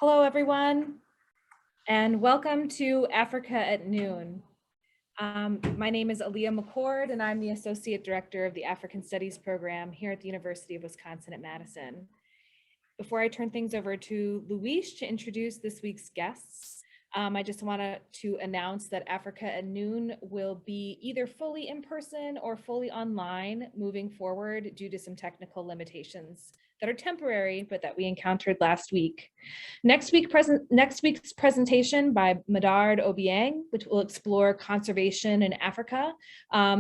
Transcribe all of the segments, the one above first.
Hello, everyone, and welcome to Africa at Noon. My name is Aaliyah McCord, and I'm the Associate Director of the African Studies Program here at the University of Wisconsin at Madison. Before I turn things over to Luis to introduce this week's guests, I just wanted to announce that Africa at Noon will be either fully in person or fully online moving forward due to some technical limitations that are temporary, but that we encountered last week. Next week's presentation by Medard Obiang, which will explore conservation in Africa,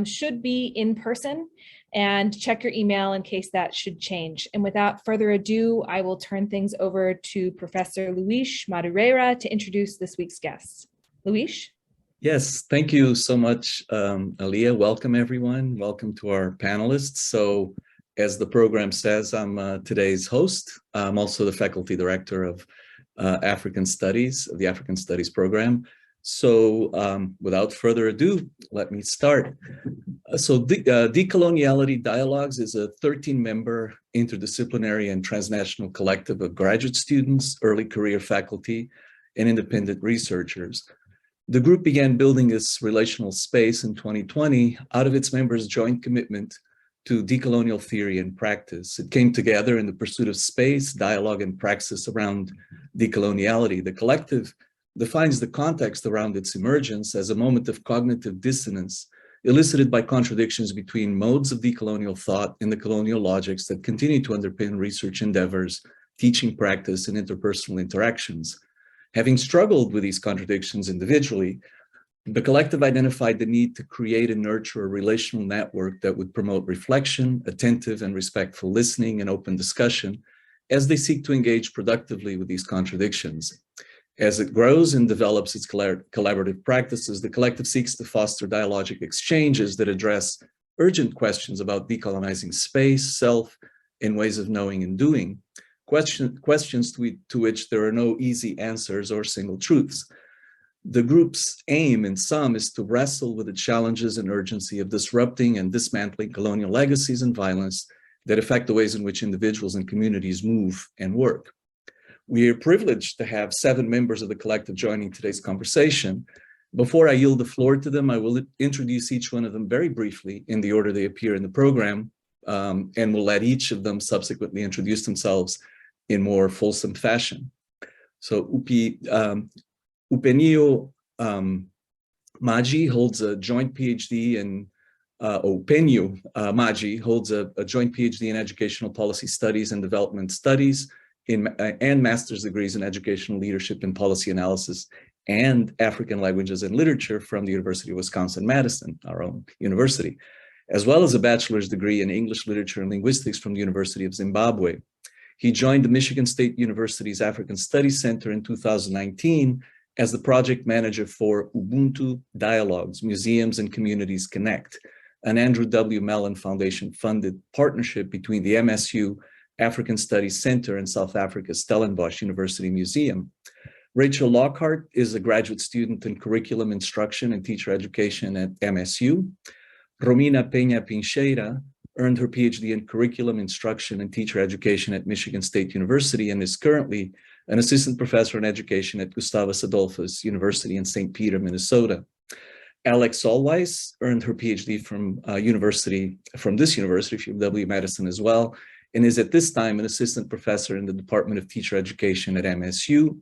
should be in person, and check your email in case that should change. And without further ado, I will turn things over to Professor Luis Madureira to introduce this week's guests. Luis? Yes, thank you so much, Aaliyah. Welcome, everyone. Welcome to our panelists. So, as the program says, I'm today's host. I'm also the faculty director of African Studies, of the African Studies program. So without further ado, let me start. Decoloniality Dialogues is a 13-member interdisciplinary and transnational collective of graduate students, early career faculty, and independent researchers. The group began building its relational space in 2020 out of its members' joint commitment to decolonial theory and practice. It came together in the pursuit of space, dialogue, and praxis around decoloniality. The collective defines the context around its emergence as a moment of cognitive dissonance elicited by contradictions between modes of decolonial thought and the colonial logics that continue to underpin research endeavors, teaching practice, and interpersonal interactions. Having struggled with these contradictions individually, the collective identified the need to create and nurture a relational network that would promote reflection, attentive and respectful listening, and open discussion as they seek to engage productively with these contradictions. As it grows and develops its collaborative practices, the collective seeks to foster dialogic exchanges that address urgent questions about decolonizing space, self, and ways of knowing and doing, questions to which there are no easy answers or single truths. The group's aim, in sum, is to wrestle with the challenges and urgency of disrupting and dismantling colonial legacies and violence that affect the ways in which individuals and communities move and work. We are privileged to have 7 members of the collective joining today's conversation. Before I yield the floor to them, I will introduce each one of them very briefly in the order they appear in the program, and will let each of them subsequently introduce themselves in more fulsome fashion. So Upenio Maji holds a joint PhD in Upenio Maji holds a joint PhD in Educational Policy Studies and Development Studies and master's degrees in Educational Leadership and Policy Analysis and African Languages and Literature from the University of Wisconsin-Madison, our own university, as well as a bachelor's degree in English Literature and Linguistics from the University of Zimbabwe. He joined the Michigan State University's African Studies Center in 2019 as the project manager for Ubuntu Dialogues, Museums and Communities Connect, an Andrew W. Mellon Foundation-funded partnership between the MSU African Studies Center and South Africa's Stellenbosch University Museum. Rachel Lockhart is a graduate student in curriculum instruction and teacher education at MSU. Romina Peña Pincheira earned her PhD in curriculum instruction and teacher education at Michigan State University and is currently an assistant professor in education at Gustavus Adolphus University in St. Peter, Minnesota. Alex Solweiss earned her PhD from this university, from W-Madison as well, and is at this time an assistant professor in the Department of Teacher Education at MSU.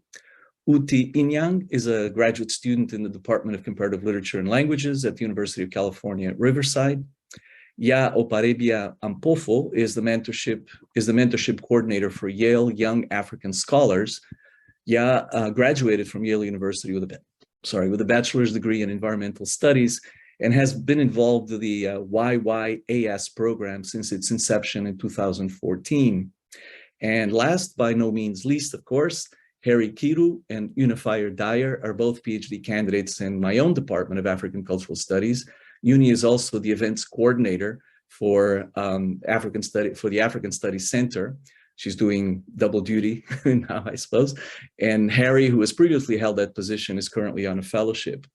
Uti Inyang is a graduate student in the Department of Comparative Literature and Languages at the University of California at Riverside. Ya Oparebia Ampofo is the mentorship coordinator for Yale Young African Scholars. Ya graduated from Yale University with a bachelor's degree in environmental studies and has been involved with the YYAS program since its inception in 2014. And last, by no means least, of course, Harry Kiru and Unifier Dyer are both PhD candidates in my own Department of African Cultural Studies. Uni is also the events coordinator for the African Studies Center. She's doing double duty now, I suppose. And Harry, who has previously held that position, is currently on a fellowship.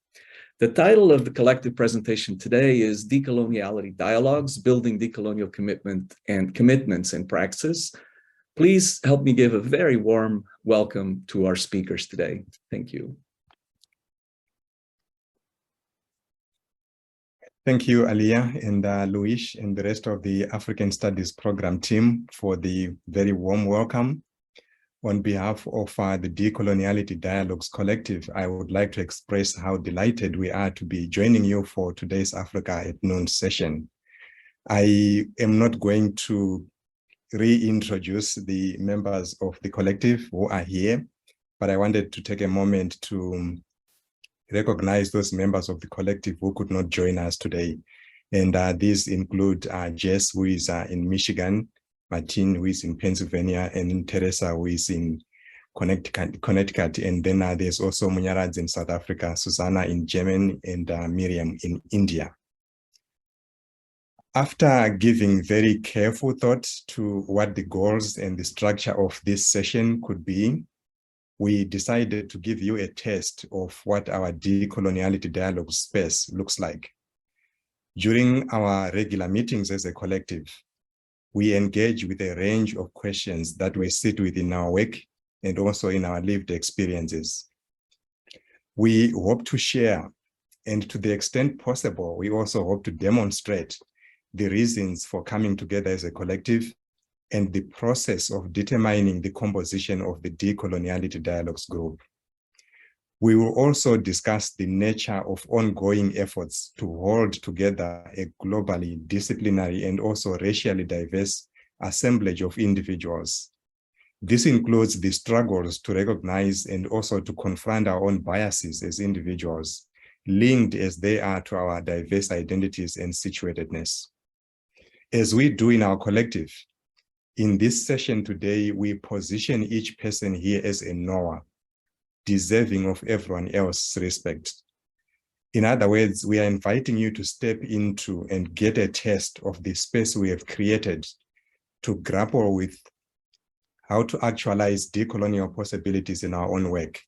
The title of the collective presentation today is Decoloniality Dialogues, Building Decolonial Commitments and Praxis. Please help me give a very warm welcome to our speakers today. Thank you. Thank you, Aliyah and Luis and the rest of the African Studies Program team for the very warm welcome. On behalf of the Decoloniality Dialogues Collective, I would like to express how delighted we are to be joining you for today's Africa at Noon session. I am not going to reintroduce the members of the collective who are here, but I wanted to take a moment to recognize those members of the collective who could not join us today. And these include Jess, who is in Michigan, Martin, who is in Pennsylvania, and Teresa, who is in Connecticut. And then there's also Munyaradz in South Africa, Susanna in Germany, and Miriam in India. After giving very careful thought to what the goals and the structure of this session could be, we decided to give you a taste of what our Decoloniality Dialogue space looks like. During our regular meetings as a collective, we engage with a range of questions that we sit with in our work and also in our lived experiences. We hope to share, and to the extent possible, we also hope to demonstrate the reasons for coming together as a collective and the process of determining the composition of the Decoloniality Dialogues group. We will also discuss the nature of ongoing efforts to hold together a globally disciplinary and also racially diverse assemblage of individuals. This includes the struggles to recognize and also to confront our own biases as individuals, linked as they are to our diverse identities and situatedness. As we do in our collective, in this session today, we position each person here as a knower, deserving of everyone else's respect. In other words, we are inviting you to step into and get a taste of the space we have created to grapple with how to actualize decolonial possibilities in our own work.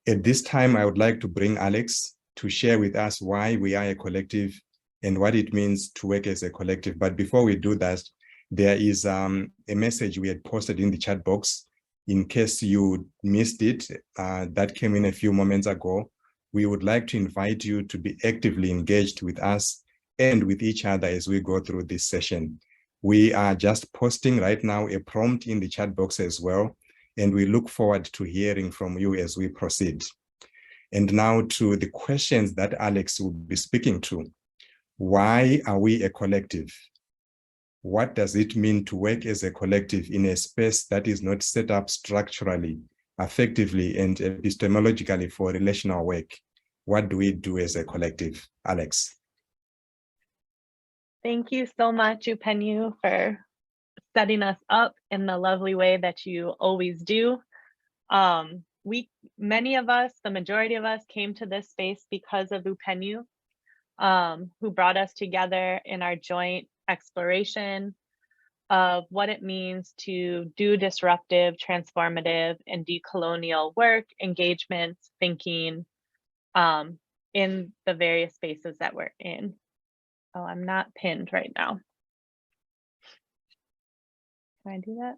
At this time, I would like to bring Alex to share with us why we are a collective and what it means to work as a collective. But before we do that, there is a message we had posted in the chat box. In case you missed it, that came in a few moments ago. We would like to invite you to be actively engaged with us and with each other as we go through this session. We are just posting right now a prompt in the chat box as well, and we look forward to hearing from you as we proceed. And now to the questions that Alex will be speaking to. Why are we a collective? What does it mean to work as a collective in a space that is not set up structurally, effectively, and epistemologically for relational work? What do we do as a collective? Alex. Thank you so much, Upenyu, for setting us up in the lovely way that you always do. Many of us, the majority of us, came to this space because of Upenyu, who brought us together in our joint exploration of what it means to do disruptive, transformative, and decolonial work, engagements, thinking in the various spaces that we're in. Oh, I'm not pinned right now. Can I do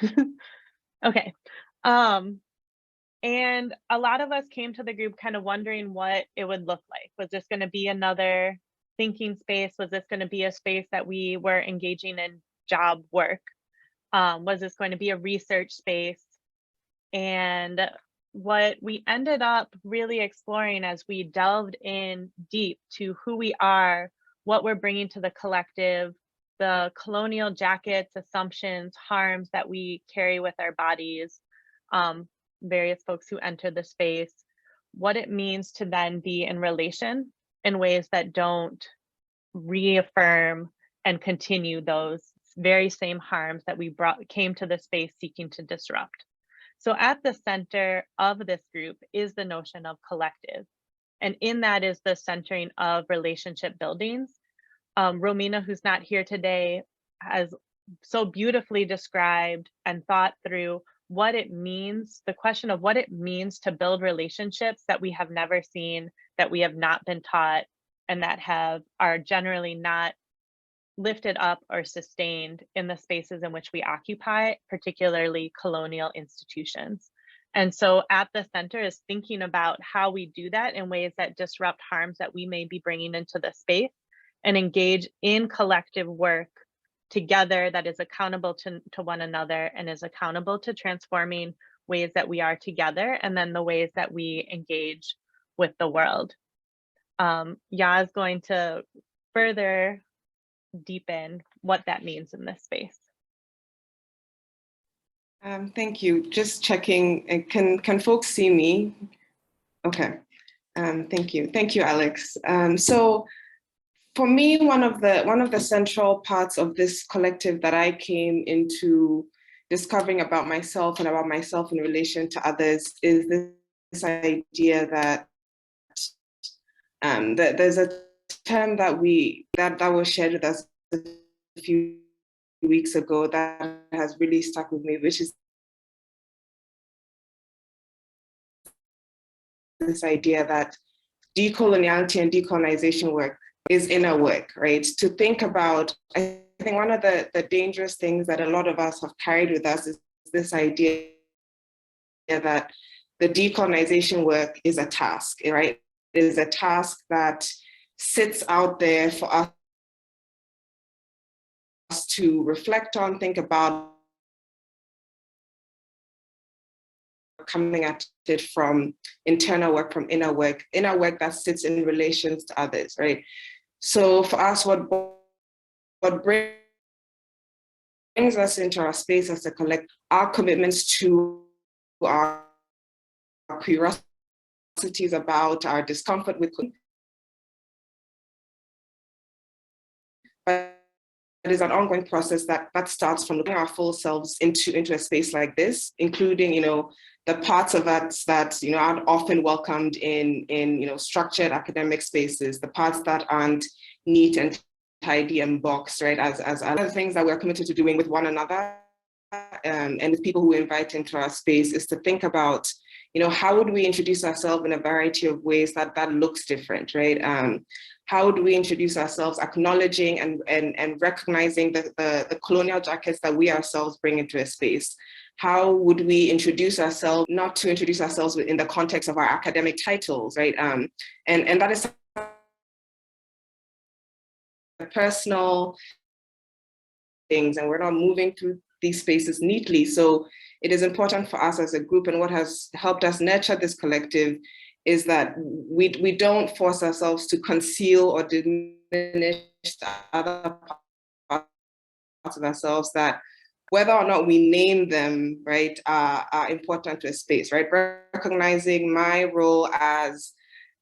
that? Okay. And a lot of us came to the group kind of wondering what it would look like. Was this going to be another thinking space? Was this going to be a space that we were engaging in job work? Was this going to be a research space? And what we ended up really exploring as we delved in deep to who we are, what we're bringing to the collective, the colonial jackets, assumptions, harms that we carry with our bodies, various folks who enter the space, what it means to then be in relation in ways that don't reaffirm and continue those very same harms that we came to the space seeking to disrupt. So at the center of this group is the notion of collective. And in that is the centering of relationship buildings. Romina, who's not here today, has so beautifully described and thought through what it means, the question of what it means to build relationships that we have never seen, that we have not been taught, and that are generally not lifted up or sustained in the spaces in which we occupy, particularly colonial institutions. And so at the center is thinking about how we do that in ways that disrupt harms that we may be bringing into the space, and engage in collective work together that is accountable to one another and is accountable to transforming ways that we are together, and then the ways that we engage with the world. Ya is going to further deepen what that means in this space. Thank you. Just checking, can folks see me? Okay, thank you. Thank you, Alex. So for me, one of the central parts of this collective that I came into discovering about myself and about myself in relation to others is this idea that that there's a term that was shared with us a few weeks ago that has really stuck with me, which is this idea that decoloniality and decolonization work is inner work, right? To think about, I think one of the dangerous things that a lot of us have carried with us is this idea that the decolonization work is a task, right? It is a task that sits out there for us to reflect on, think about, coming at it from internal work, from inner work that sits in relations to others, right? So for us, what brings us into our space as a collective, our commitments to our curiosities about, our discomfort with, but it is an ongoing process that starts from looking our full selves into a space like this, including, you know, the parts of us that, you know, aren't often welcomed in you know, structured academic spaces, the parts that aren't neat and tidy and boxed, right? As other things that we're committed to doing with one another and with people who invite into our space is to think about, you know, how would we introduce ourselves in a variety of ways that looks different, right? How would we introduce ourselves, acknowledging and recognizing the colonial jackets that we ourselves bring into a space? How would we introduce ourselves, not to introduce ourselves in the context of our academic titles, right? And that is personal things, and we're not moving through these spaces neatly. So it is important for us as a group, and what has helped us nurture this collective is that we don't force ourselves to conceal or diminish the other parts of ourselves that, whether or not we name them, right, are important to a space, right? Recognizing my role as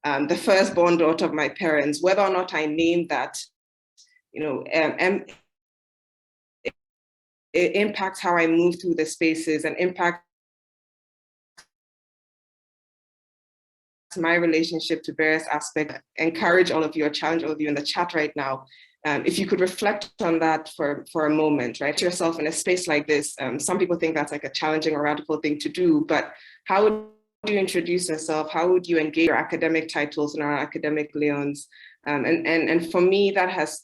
the firstborn daughter of my parents, whether or not I name that, you know, it impacts how I move through the spaces and impacts my relationship to various aspects. Encourage all of you, or challenge all of you in the chat right now, if you could reflect on that for a moment, right? To yourself in a space like this. Some people think that's like a challenging or radical thing to do, but how would you introduce yourself? How would you engage your academic titles and our academic leons? And for me, that has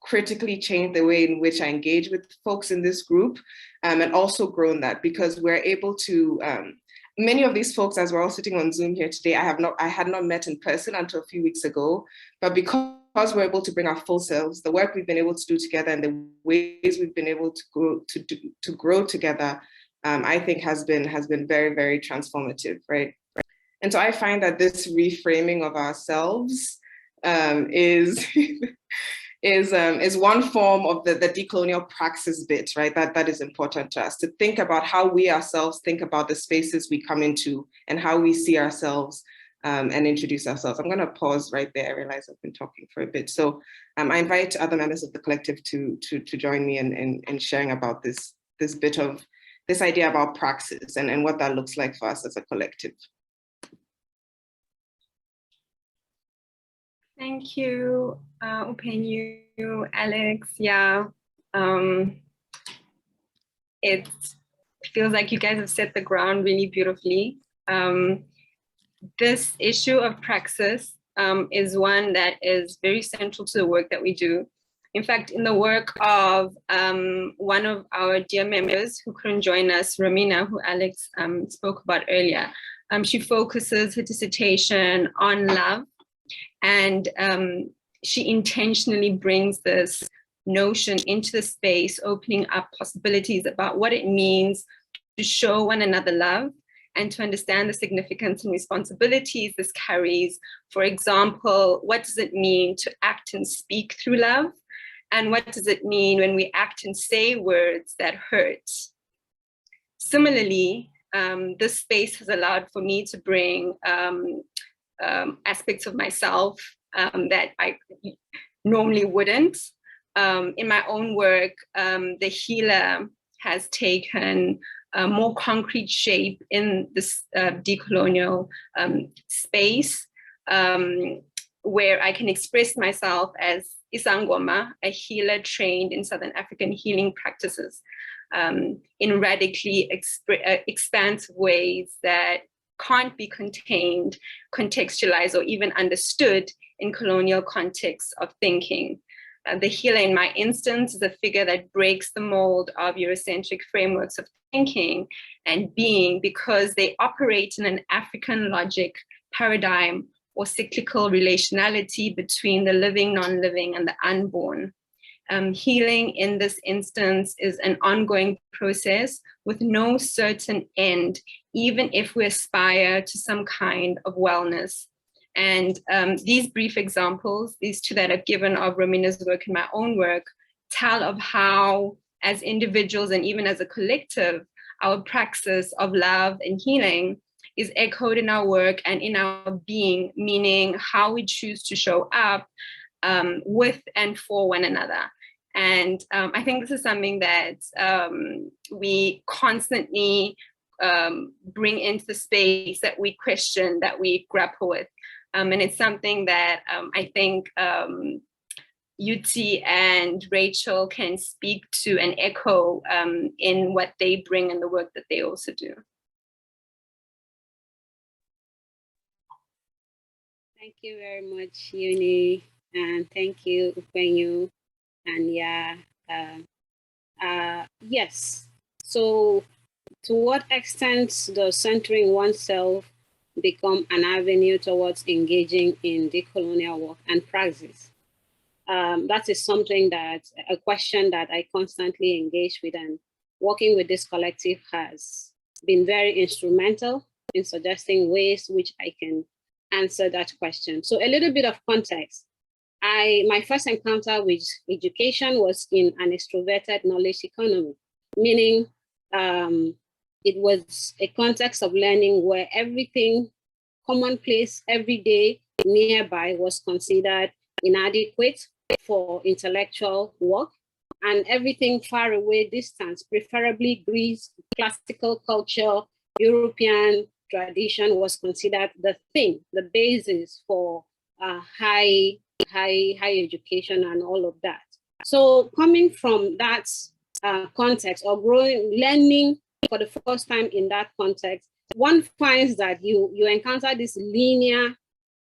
critically changed the way in which I engage with folks in this group, and also grown that, because we're able to, many of these folks, as we're all sitting on Zoom here today, I had not met in person until a few weeks ago, but because we're able to bring our full selves, the work we've been able to do together and the ways we've been able to grow together, I think has been very, very transformative, right? And so I find that this reframing of ourselves is one form of the decolonial praxis bit, right? That is important to us, to think about how we ourselves think about the spaces we come into and how we see ourselves and introduce ourselves. I'm going to pause right there. I realize I've been talking for a bit. So I invite other members of the collective to join me in sharing about this bit of this idea about praxis and what that looks like for us as a collective. Thank you, Upenyu, Alex. Yeah, it feels like you guys have set the ground really beautifully. This issue of praxis is one that is very central to the work that we do. In fact, in the work of one of our dear members who couldn't join us, Romina, who Alex spoke about earlier, she focuses her dissertation on love, and she intentionally brings this notion into the space, opening up possibilities about what it means to show one another love and to understand the significance and responsibilities this carries. For example, what does it mean to act and speak through love? And what does it mean when we act and say words that hurt? Similarly, this space has allowed for me to bring aspects of myself that I normally wouldn't. In my own work, the healer has taken a more concrete shape in this decolonial space, where I can express myself as Isangoma, a healer trained in Southern African healing practices, in radically expansive ways that can't be contained, contextualized, or even understood in colonial contexts of thinking. The healer in my instance is a figure that breaks the mold of Eurocentric frameworks of thinking and being, because they operate in an African logic paradigm or cyclical relationality between the living, non-living, and the unborn. Healing in this instance is an ongoing process with no certain end, even if we aspire to some kind of wellness. And these brief examples, these two that I've given of Romina's work and my own work, tell of how, as individuals and even as a collective, our praxis of love and healing is echoed in our work and in our being, meaning how we choose to show up with and for one another. And I think this is something that we constantly bring into the space, that we question, that we grapple with. And it's something that I think Yuti and Rachel can speak to and echo in what they bring and the work that they also do. Thank you very much, Uni, and thank you, Upenyu. And yeah, yes. So to what extent does centering oneself become an avenue towards engaging in decolonial work and praxis? That is something a question that I constantly engage with, and working with this collective has been very instrumental in suggesting ways which I can answer that question. So a little bit of context. My first encounter with education was in an extroverted knowledge economy, meaning it was a context of learning where everything commonplace, everyday, nearby was considered inadequate for intellectual work, and everything far away, distance, preferably Greece, classical culture, European tradition, was considered the thing, the basis for high education and all of that. So coming from that context, or learning for the first time in that context, one finds that you encounter this linear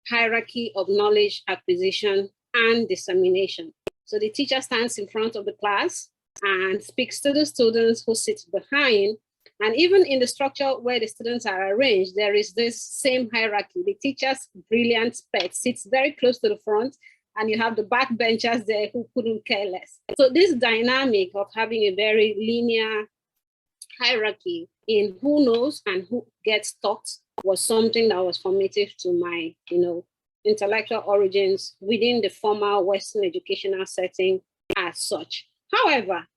hierarchy of knowledge acquisition and dissemination. So the teacher stands in front of the class and speaks to the students who sit behind. And even in the structure where the students are arranged, there is this same hierarchy. The teacher's brilliant spec sits very close to the front, and you have the backbenchers there who couldn't care less. So this dynamic of having a very linear hierarchy in who knows and who gets taught was something that was formative to my, intellectual origins within the formal Western educational setting as such. However,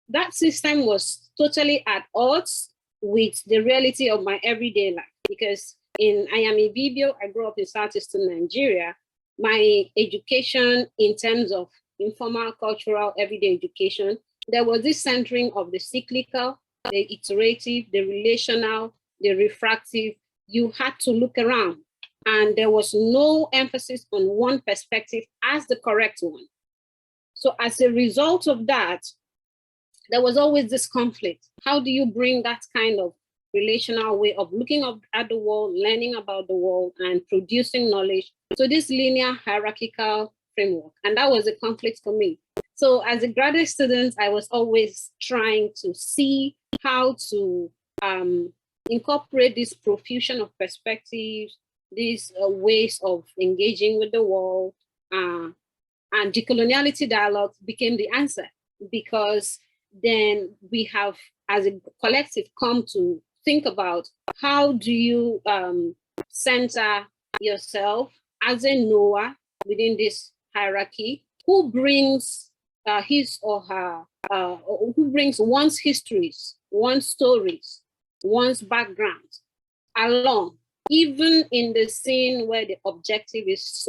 that system was totally at odds with the reality of my everyday life, because I am a Ibibio, I grew up in Southeastern Nigeria. My education in terms of informal, cultural, everyday education, there was this centering of the cyclical, the iterative, the relational, the refractive. You had to look around, and there was no emphasis on one perspective as the correct one. So as a result of that, there was always this conflict. How do you bring that kind of relational way of looking up at the world, learning about the world, and producing knowledge? So this linear hierarchical framework, and that was a conflict for me. So as a graduate student, I was always trying to see how to incorporate this profusion of perspectives, these ways of engaging with the world, and decoloniality dialogues became the answer, because then we have, as a collective, come to think about how do you center yourself as a knower within this hierarchy, who brings his or her, who brings one's histories, one's stories, one's background along, even in the scene where the objective is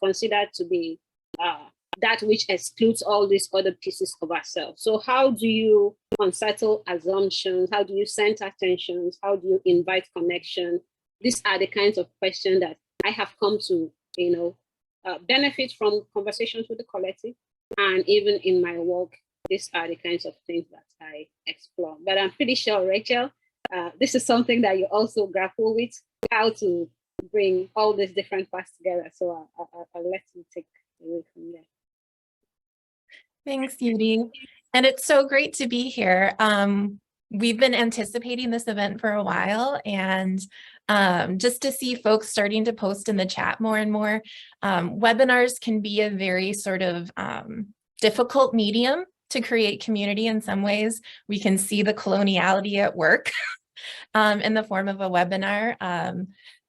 considered to be that which excludes all these other pieces of ourselves. So how do you unsettle assumptions? How do you center tensions? How do you invite connection? These are the kinds of questions that I have come to, benefit from conversations with the collective. And even in my work, these are the kinds of things that I explore. But I'm pretty sure, Rachel, this is something that you also grapple with, how to bring all these different parts together. So I'll let you take away from there. Thanks, Yudi. And it's so great to be here. We've been anticipating this event for a while, and just to see folks starting to post in the chat more and more. Webinars can be a very sort of difficult medium to create community in some ways. We can see the coloniality at work in the form of a webinar.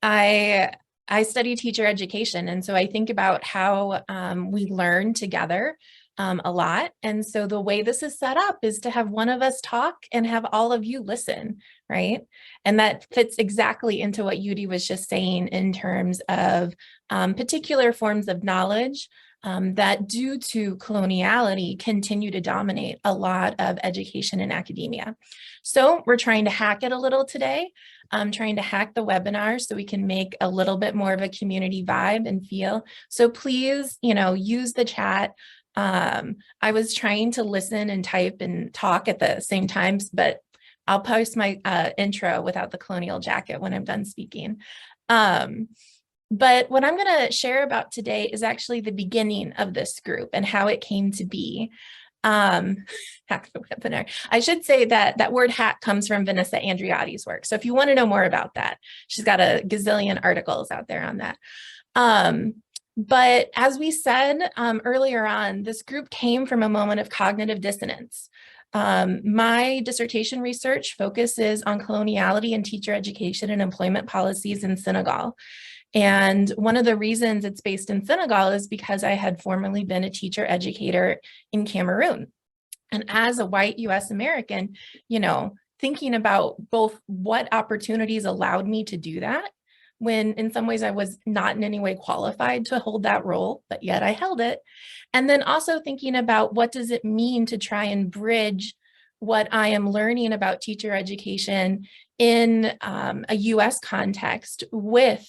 I study teacher education, and so I think about how we learn together a lot. And so the way this is set up is to have one of us talk and have all of you listen, right? And that fits exactly into what Yudi was just saying in terms of particular forms of knowledge that, due to coloniality, continue to dominate a lot of education and academia. So we're trying to hack it a little today. Trying to hack the webinar so we can make a little bit more of a community vibe and feel. So please, use the chat. I was trying to listen and type and talk at the same times, but I'll post my intro without the colonial jacket when I'm done speaking. But what I'm going to share about today is actually the beginning of this group and how it came to be. Hack the webinar. I should say that that word hack comes from Vanessa Andriotti's work. So if you want to know more about that, she's got a gazillion articles out there on that. But as we said earlier on, this group came from a moment of cognitive dissonance. My dissertation research focuses on coloniality in teacher education and employment policies in Senegal. And one of the reasons it's based in Senegal is because I had formerly been a teacher educator in Cameroon. And as a white US American, thinking about both what opportunities allowed me to do that, when in some ways I was not in any way qualified to hold that role, but yet I held it. And then also thinking about what does it mean to try and bridge what I am learning about teacher education in a US context with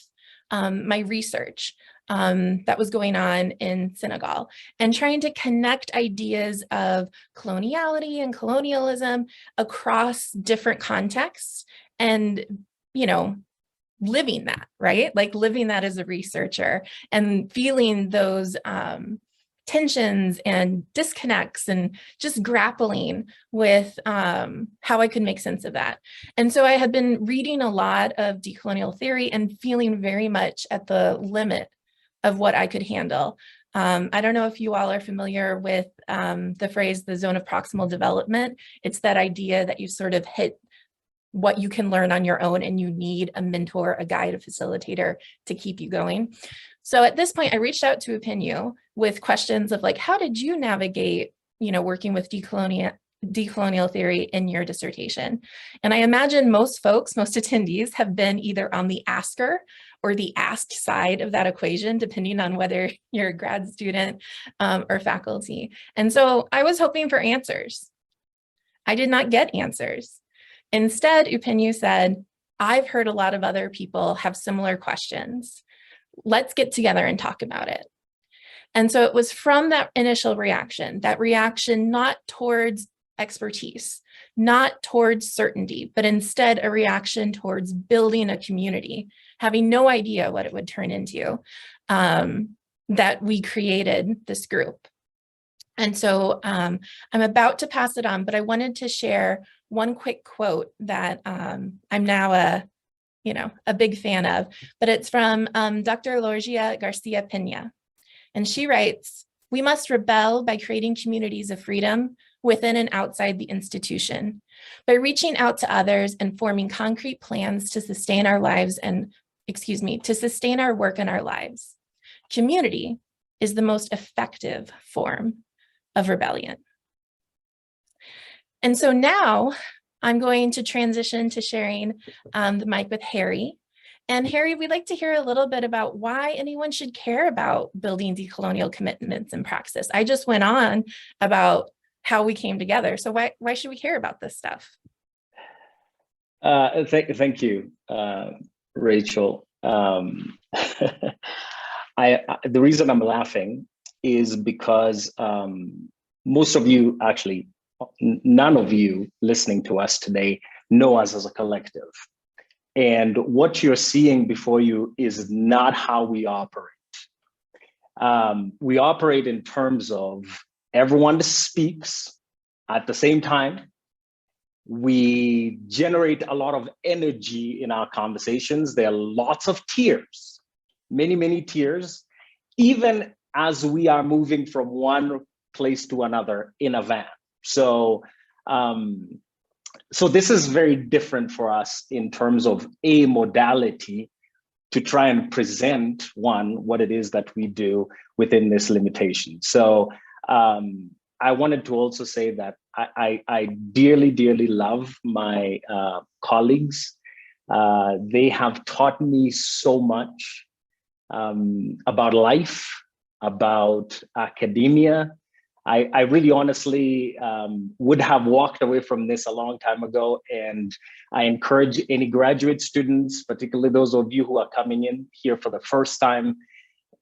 my research that was going on in Senegal, and trying to connect ideas of coloniality and colonialism across different contexts and, living that, right? Like living that as a researcher and feeling those tensions and disconnects and just grappling with how I could make sense of that. And so I had been reading a lot of decolonial theory and feeling very much at the limit of what I could handle. I don't know if you all are familiar with the phrase, the zone of proximal development. It's that idea that you sort of hit what you can learn on your own and you need a mentor, a guide, a facilitator to keep you going. So at this point, I reached out to Upinyu with questions of like, how did you navigate, working with decolonial theory in your dissertation? And I imagine most folks, most attendees have been either on the asker or the asked side of that equation, depending on whether you're a grad student or faculty. And so I was hoping for answers. I did not get answers. Instead, Upinyu said, I've heard a lot of other people have similar questions. Let's get together and talk about it. And so it was from that initial reaction not towards expertise, not towards certainty, but instead a reaction towards building a community, having no idea what it would turn into, that we created this group. And so I'm about to pass it on, but I wanted to share one quick quote that I'm now a big fan of, but it's from Dr. Lorgia Garcia Pena. And she writes, "We must rebel by creating communities of freedom within and outside the institution, by reaching out to others and forming concrete plans to sustain our lives to sustain our work and our lives. Community is the most effective form of rebellion." And so now I'm going to transition to sharing the mic with Harry. And Harry, we'd like to hear a little bit about why anyone should care about building decolonial commitments in praxis. I just went on about how we came together. So why should we care about this stuff? Thank you, Rachel. The reason I'm laughing is because most of you, actually, none of you listening to us today know us as a collective. And what you're seeing before you is not how we operate. We operate in terms of everyone speaks at the same time. We generate a lot of energy in our conversations. There are lots of tears, many, many tears, even as we are moving from one place to another in a van. So this is very different for us in terms of a modality to try and present what it is that we do within this limitation. So I wanted to also say that I dearly, dearly love my colleagues. They have taught me so much about life, about academia. I really honestly would have walked away from this a long time ago, and I encourage any graduate students, particularly those of you who are coming in here for the first time,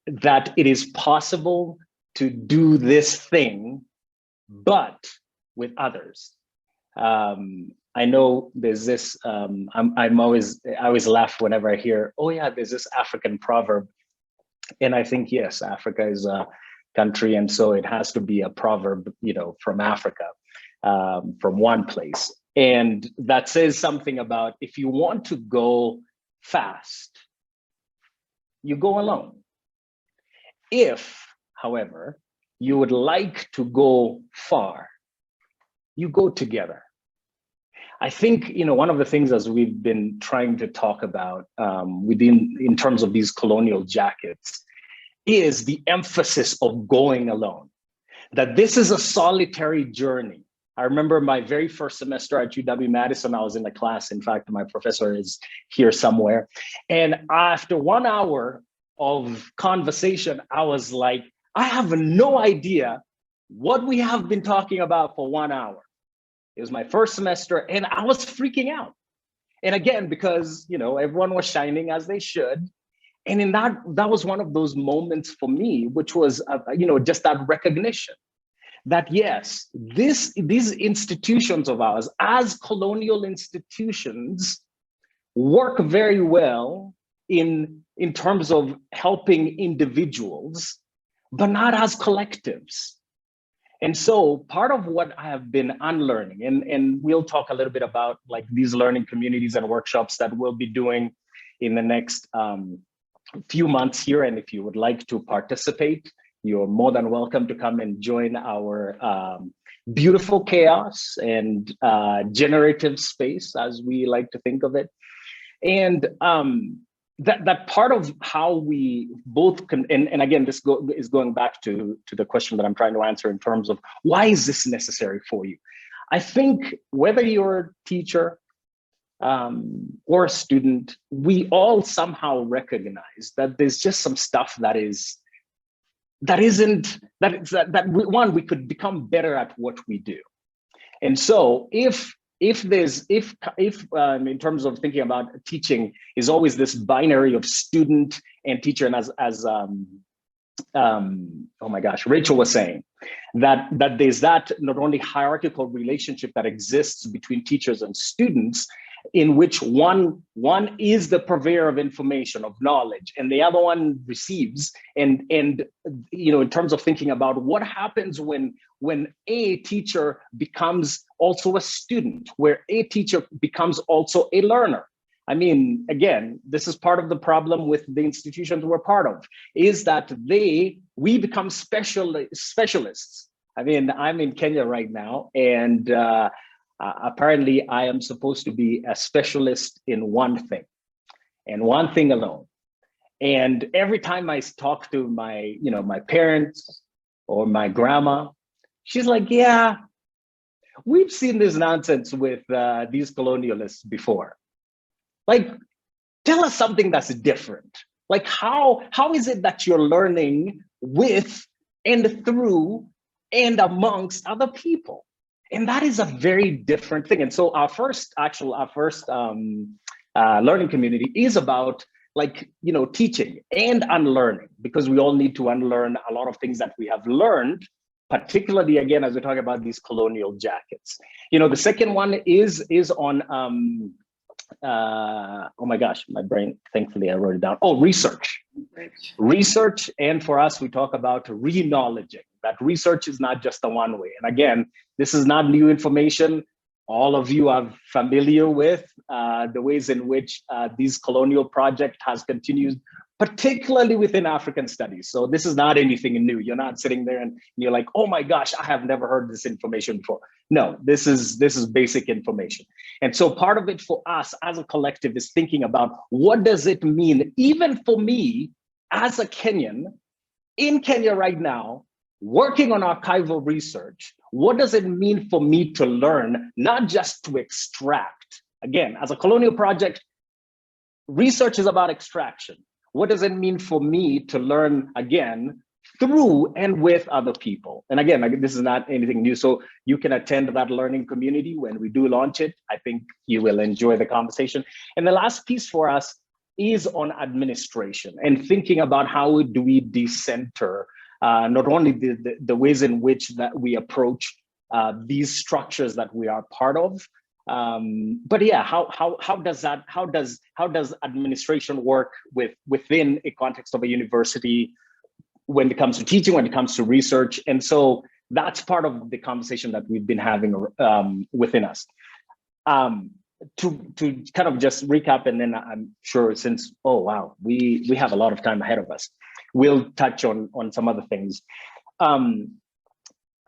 that it is possible to do this thing, but with others. I know there's this, I always laugh whenever I hear, oh yeah, there's this African proverb. And I think, yes, Africa is a country, and so it has to be a proverb, from Africa, from one place. And that says something about, if you want to go fast, you go alone. If, however, you would like to go far, you go together. I think, one of the things as we've been trying to talk about in terms of these colonial jackets is the emphasis of going alone, that this is a solitary journey. I remember my very first semester at UW-Madison, I was in a class. In fact, my professor is here somewhere. And after 1 hour of conversation, I was like, I have no idea what we have been talking about for 1 hour. It was my first semester and I was freaking out. And again, because, everyone was shining as they should. And in that was one of those moments for me, which was, just that recognition that yes, these institutions of ours as colonial institutions work very well in terms of helping individuals, but not as collectives. And so part of what I have been unlearning, and we'll talk a little bit about like these learning communities and workshops that we'll be doing in the next few months here. And if you would like to participate, you're more than welcome to come and join our beautiful chaos and generative space, as we like to think of it. And that part of how we both can, and again, this is going back to the question that I'm trying to answer in terms of why is this necessary for you? I think whether you're a teacher or a student, we all somehow recognize that there's just some stuff that we could become better at what we do. And so if in terms of thinking about teaching is always this binary of student and teacher, and as oh my gosh, Rachel was saying, that there's that not only hierarchical relationship that exists between teachers and students, in which one is the purveyor of information, of knowledge, and the other one receives. And in terms of thinking about what happens when a teacher becomes also a student, where a teacher becomes also a learner. I mean, again, this is part of the problem with the institutions we're part of, is that we become specialists. I mean, I'm in Kenya right now, and apparently I am supposed to be a specialist in one thing and one thing alone. And every time I talk to my parents or my grandma, she's like, yeah, we've seen this nonsense with these colonialists before. Like, tell us something that's different. Like, how is it that you're learning with and through and amongst other people? And that is a very different thing. And so our first learning community is about teaching and unlearning, because we all need to unlearn a lot of things that we have learned, particularly, again, as we talk about these colonial jackets. The second one is on, oh my gosh, my brain, thankfully I wrote it down. Oh, research. Research, and for us, we talk about re-knowledging. That research is not just the one way. And again, this is not new information. All of you are familiar with the ways in which these colonial project has continued, particularly within African studies. So this is not anything new. You're not sitting there and you're like, oh my gosh, I have never heard this information before. No, this is basic information. And so part of it for us as a collective is thinking about, what does it mean, even for me as a Kenyan in Kenya right now, working on archival research? What does it mean for me to learn, not just to extract? Again, as a colonial project, research is about extraction. What does it mean for me to learn, again, through and with other people? And again, this is not anything new, so you can attend that learning community when we do launch it. I think you will enjoy the conversation. And the last piece for us is on administration and thinking about how do we decenter not only the ways in which that we approach these structures that we are part of, but yeah, how does administration work within a context of a university when it comes to teaching, when it comes to research? And so that's part of the conversation that we've been having within us. To kind of just recap, and then I'm sure, since, oh wow, we have a lot of time ahead of us, we'll touch on some other things. I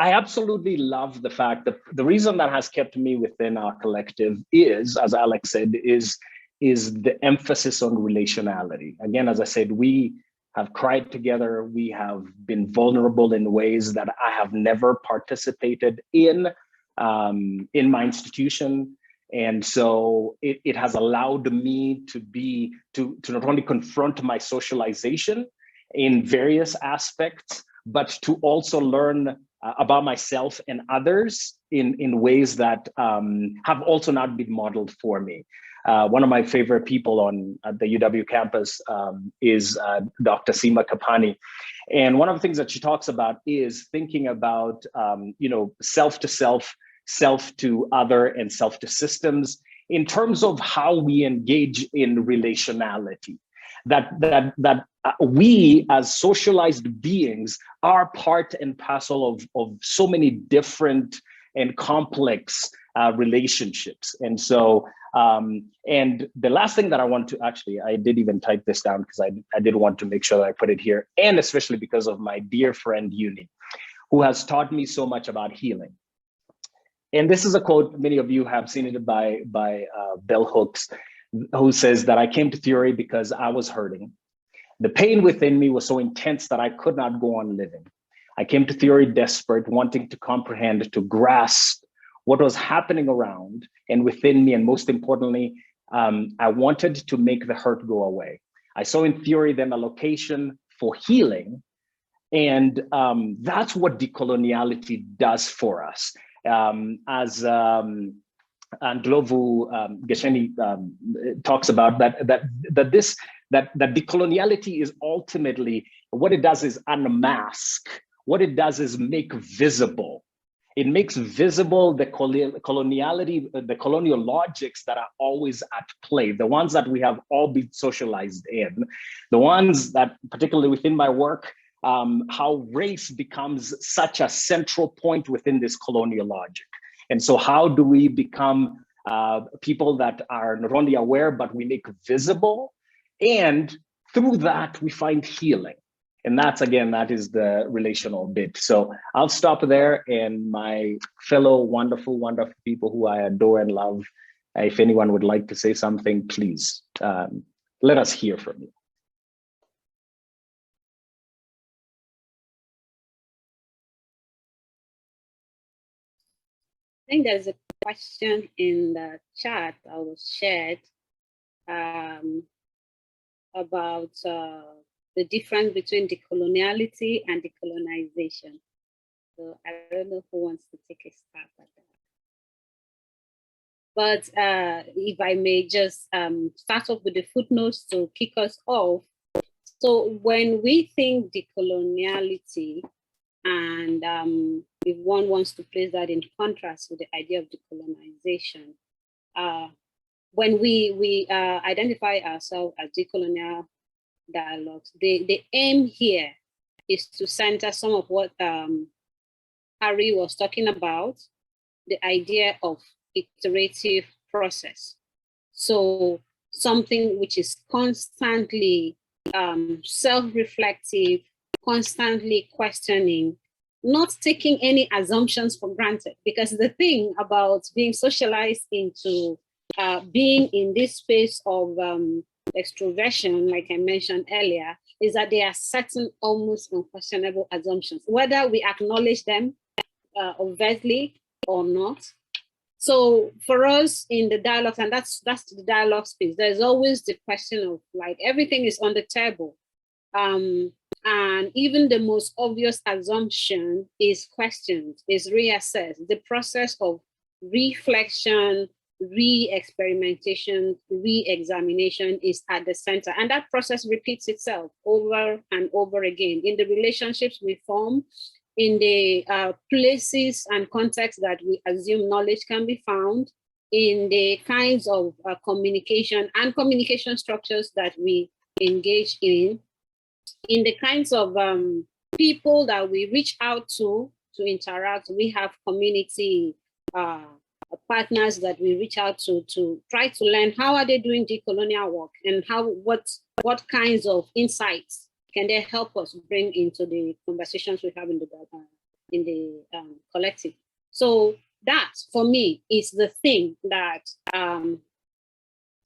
absolutely love the fact that the reason that has kept me within our collective is, as Alex said, is the emphasis on relationality. Again, as I said, we have cried together. We have been vulnerable in ways that I have never participated in my institution. And so it has allowed me to not only confront my socialization in various aspects, but to also learn about myself and others in ways that have also not been modeled for me. One of my favorite people at the UW campus is Dr. Seema Kapani. And one of the things that she talks about is thinking about self to self, self to other, and self to systems in terms of how we engage in relationality. That we as socialized beings are part and parcel of so many different and complex relationships. And so, and the last thing that I want to, actually, I did even type this down because I did want to make sure that I put it here, and especially because of my dear friend Uni, who has taught me so much about healing. And this is a quote, many of you have seen it by Bell Hooks, who says that I came to theory because I was hurting. The pain within me was so intense that I could not go on living. I came to theory desperate, wanting to comprehend, to grasp what was happening around and within me. And most importantly, I wanted to make the hurt go away. I saw in theory then a location for healing. And that's what decoloniality does for us. As Ndlovu Gesheni talks about, that decoloniality is ultimately, what it does is unmask. What it does is make visible It makes visible the coloniality, the colonial logics that are always at play, the ones that we have all been socialized in, the ones that, particularly within my work, how race becomes such a central point within this colonial logic. And so how do we become people that are not only aware, but we make visible, and through that we find healing. And that's, again, that is the relational bit. So I'll stop there, and my fellow wonderful, wonderful people who I adore and love, if anyone would like to say something, please let us hear from you. I think there's a question in the chat that was shared about the difference between decoloniality and decolonization. So I don't know who wants to take a stab at that. But if I may just start off with the footnotes to kick us off. So when we think decoloniality, and if one wants to place that in contrast with the idea of decolonization, when we identify ourselves as decolonial dialogues, the aim here is to center some of what Harry was talking about, the idea of iterative process. So something which is constantly self-reflective, constantly questioning, not taking any assumptions for granted. Because the thing about being socialized into being in this space of extroversion, like I mentioned earlier, is that there are certain almost unquestionable assumptions, whether we acknowledge them overtly or not. So for us in the dialogues, and that's the dialogue space, there's always the question of, like, everything is on the table. And even the most obvious assumption is questioned, is reassessed. The process of reflection, re-experimentation, re-examination is at the center. And that process repeats itself over and over again in the relationships we form, in the places and contexts that we assume knowledge can be found, in the kinds of communication and communication structures that we engage in the kinds of people that we reach out to interact. We have community partners that we reach out to try to learn how are they doing decolonial work, and what kinds of insights can they help us bring into the conversations we have in the collective. So that, for me, is the thing that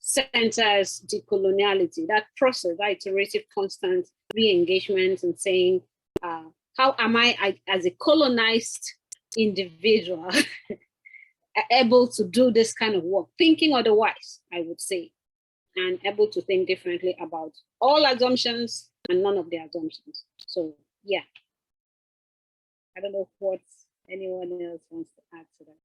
centers decoloniality, that process, that iterative, constant re-engagement, and saying, how am I, as a colonized individual, able to do this kind of work, thinking otherwise, I would say, and able to think differently about all assumptions and none of the assumptions. So yeah, I don't know what anyone else wants to add to that.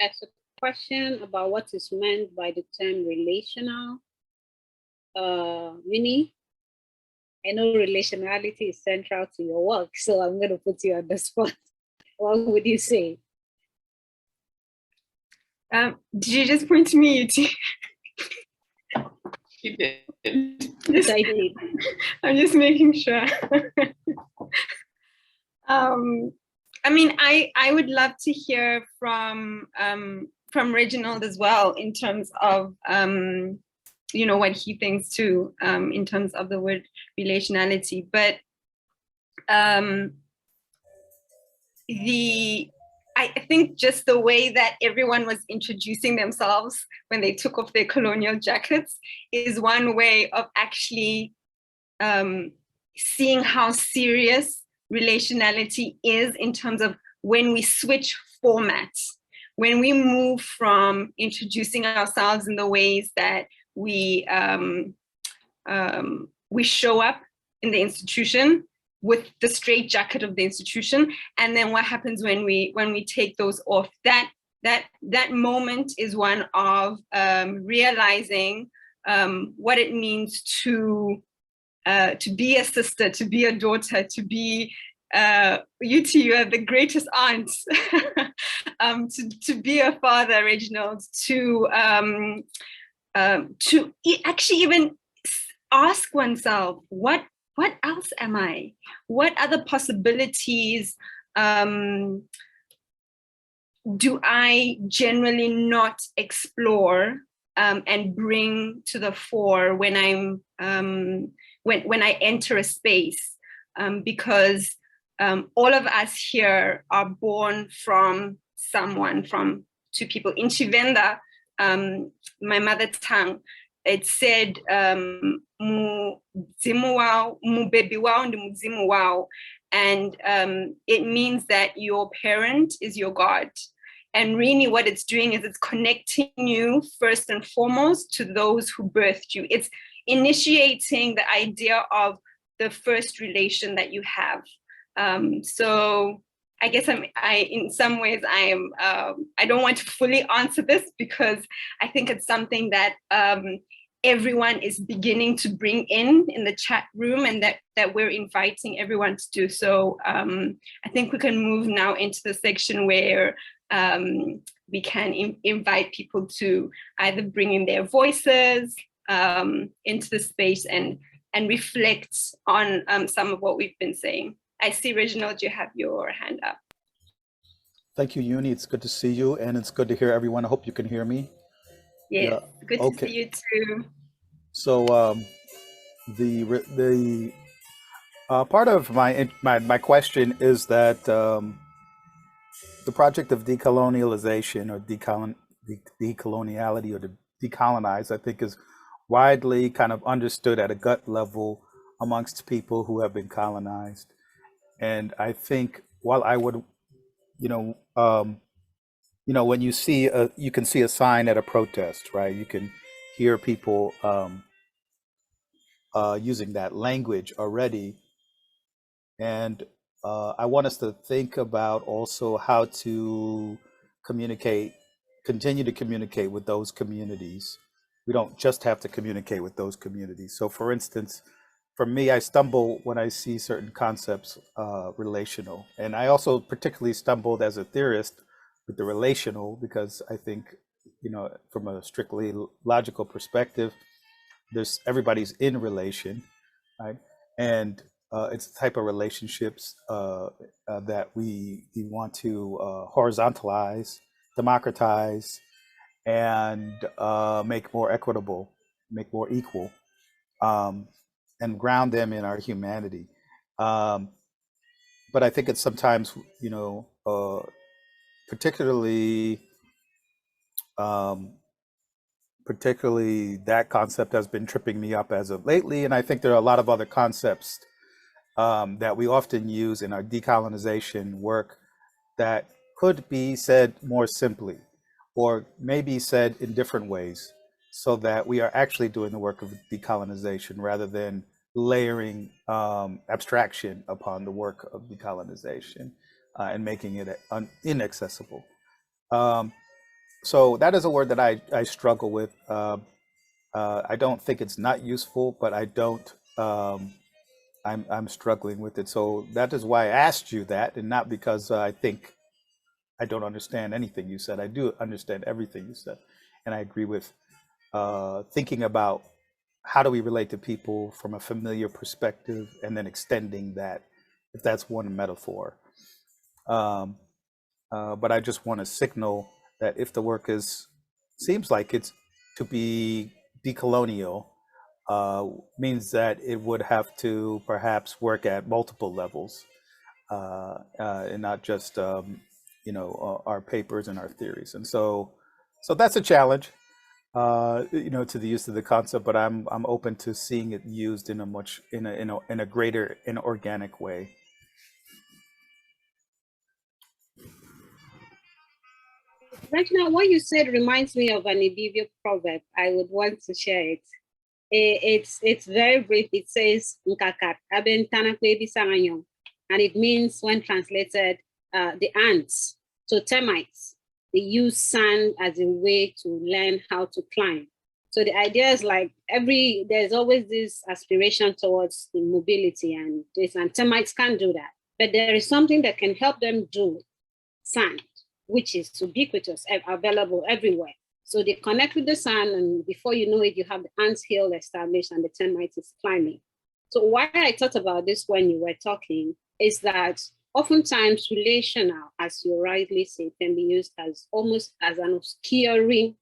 That's a question about what is meant by the term relational. Winnie, I know relationality is central to your work, so I'm going to put you on the spot. What would you say? Did you just point to me? You did. Yes, I did. I'm just making sure. I mean, I would love to hear from Reginald as well, in terms of you know, what he thinks too, in terms of the word relationality. But I think just the way that everyone was introducing themselves when they took off their colonial jackets is one way of actually seeing how serious relationality is, in terms of when we switch formats, when we move from introducing ourselves in the ways that we we show up in the institution with the straitjacket of the institution, and then what happens when we take those off? That moment is one of realizing what it means to be a sister, to be a daughter, to be you are the greatest aunt, to be a father, Reginald, to actually even ask oneself, what else am I? What other possibilities do I generally not explore and bring to the fore when I'm when I enter a space? Because all of us here are born from someone, from two people. In Chivenda, my mother tongue, it said muzimu wao, mubebi wao ndi muzimu wao. And it means that your parent is your God. And really what it's doing is it's connecting you first and foremost to those who birthed you. It's initiating the idea of the first relation that you have. So I guess in some ways I don't want to fully answer this, because I think it's something that everyone is beginning to bring in the chat room, and that we're inviting everyone to do. So I think we can move now into the section where we can invite people to either bring in their voices into the space and reflect on some of what we've been saying. I see, Reginald, you have your hand up. Thank you, Uni. It's good to see you, and it's good to hear everyone. I hope you can hear me. Yes, Yeah. good to see you too. So the part of my question is that the project of decolonialization or decoloniality or to decolonize, I think, is widely kind of understood at a gut level amongst people who have been colonized. And I think while I would, when you see you can see a sign at a protest, right? You can hear people using that language already. And I want us to think about also how to continue to communicate with those communities. We don't just have to communicate with those communities. So for instance, for me, I stumble when I see certain concepts relational. And I also particularly stumbled as a theorist with the relational, because I think, from a strictly logical perspective, everybody's in relation, right? And it's the type of relationships that we want to horizontalize, democratize, and make more equitable, make more equal, and ground them in our humanity. But I think it's sometimes, particularly that concept has been tripping me up as of lately. And I think there are a lot of other concepts that we often use in our decolonization work that could be said more simply, or maybe said in different ways, so that we are actually doing the work of decolonization rather than layering abstraction upon the work of decolonization and making it inaccessible. So that is a word that I struggle with. I don't think it's not useful, but I don't. I'm struggling with it. So that is why I asked you that, and not because I think I don't understand anything you said. I do understand everything you said, and I agree with thinking about how do we relate to people from a familiar perspective, and then extending that, if that's one metaphor. But I just want to signal that if the work seems like it's to be decolonial, means that it would have to perhaps work at multiple levels, and not just our papers and our theories. And so that's a challenge, to the use of the concept. But I'm open to seeing it used in a greater, in an organic way. Right now, what you said reminds me of an Ibibio proverb. I would want to share it. It's very brief. It says "nkakat aben tanakwebi saranyong," and it means, when translated, the ants. So termites, they use sand as a way to learn how to climb. So the idea is like there's always this aspiration towards mobility and this, and termites can't do that. But there is something that can help them do sand, which is ubiquitous, available everywhere. So they connect with the sun, and before you know it, you have the ants hill established and the termite is climbing. So why I thought about this when you were talking is that oftentimes relational, as you rightly say, can be used as almost as an obscuring,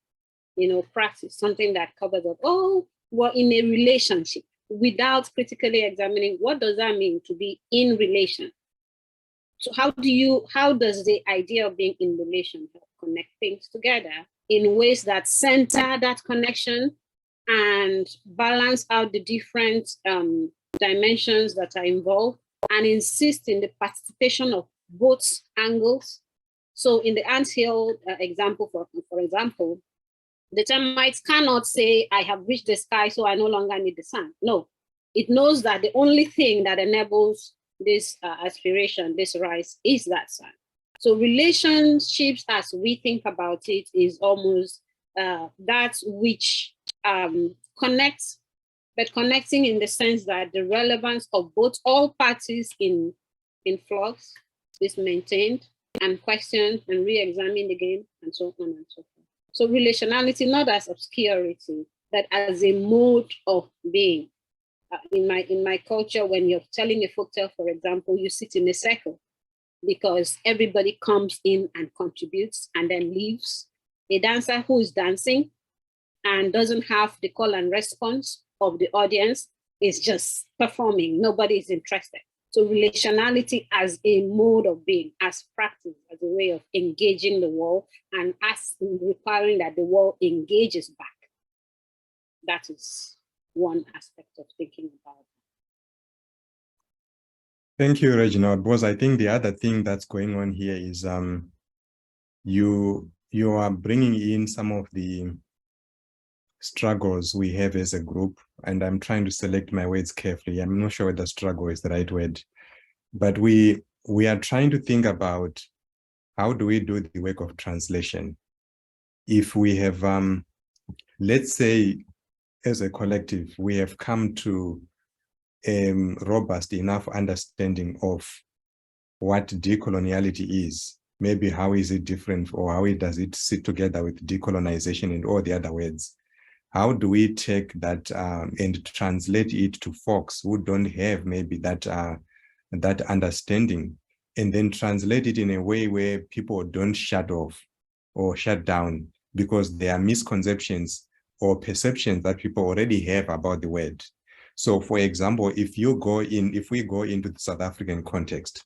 practice, something that covers up, oh, we're in a relationship, without critically examining what does that mean to be in relation. So how does the idea of being in relation help connect things together in ways that center that connection and balance out the different dimensions that are involved, and insist in the participation of both angles? So in the anthill example, for example, the termites cannot say, I have reached the sky, so I no longer need the sun. No, it knows that the only thing that enables this aspiration, this rise, is that sun. So relationships, as we think about it, is almost that which connects, but connecting in the sense that the relevance of all parties in flux is maintained and questioned and re-examined again, and so on and so forth. So relationality, not as obscurity, but as a mode of being. In my culture, when you're telling a folktale, for example, you sit in a circle because everybody comes in and contributes and then leaves. A dancer who is dancing and doesn't have the call and response of the audience is just performing. Nobody is interested. So relationality as a mode of being, as practice, as a way of engaging the world, and as requiring that the world engages back. That is one aspect of thinking about it. Thank you, Reginald, because I think the other thing that's going on here is you are bringing in some of the struggles we have as a group, and I'm trying to select my words carefully. I'm not sure whether struggle is the right word, but we are trying to think about how do we do the work of translation. If we have, let's say, as a collective, we have come to a robust enough understanding of what decoloniality is, maybe how is it different, or how does it sit together with decolonization and all the other words. How do we take that and translate it to folks who don't have maybe that understanding, and then translate it in a way where people don't shut off or shut down because there are misconceptions or perceptions that people already have about the word. So for example, if we go into the South African context,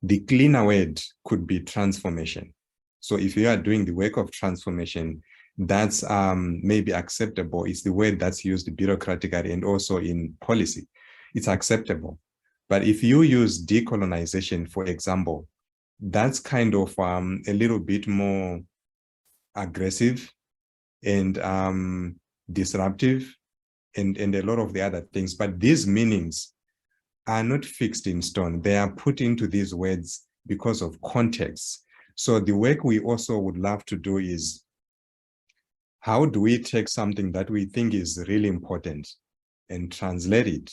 the cleaner word could be transformation. So if you are doing the work of transformation, that's maybe acceptable. It's the word that's used bureaucratically and also in policy. It's acceptable. But if you use decolonization, for example, that's kind of a little bit more aggressive and disruptive and a lot of the other things. But these meanings are not fixed in stone. They are put into these words because of context. So the work we also would love to do is, how do we take something that we think is really important and translate it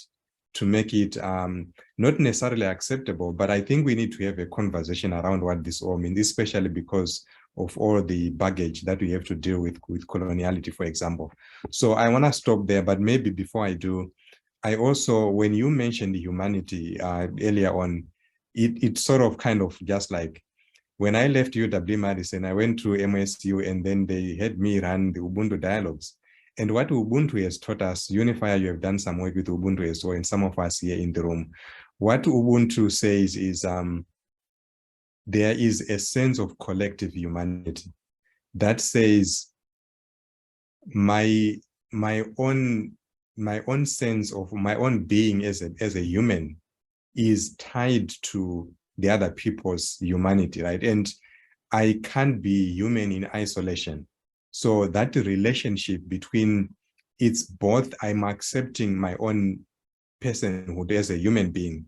to make it not necessarily acceptable, but I think we need to have a conversation around what this all means, especially because of all the baggage that we have to deal with coloniality, for example. So I want to stop there, but maybe before I do, I also, when you mentioned humanity earlier on, it sort of kind of just like, when I left UW-Madison, I went to MSU and then they had me run the Ubuntu Dialogues. And what Ubuntu has taught us, Unifier, you have done some work with Ubuntu as well, and some of us here in the room. What Ubuntu says is there is a sense of collective humanity that says my own sense of my own being as a human is tied to the other people's humanity, right? And I can't be human in isolation. So that relationship between it's both I'm accepting my own personhood as a human being,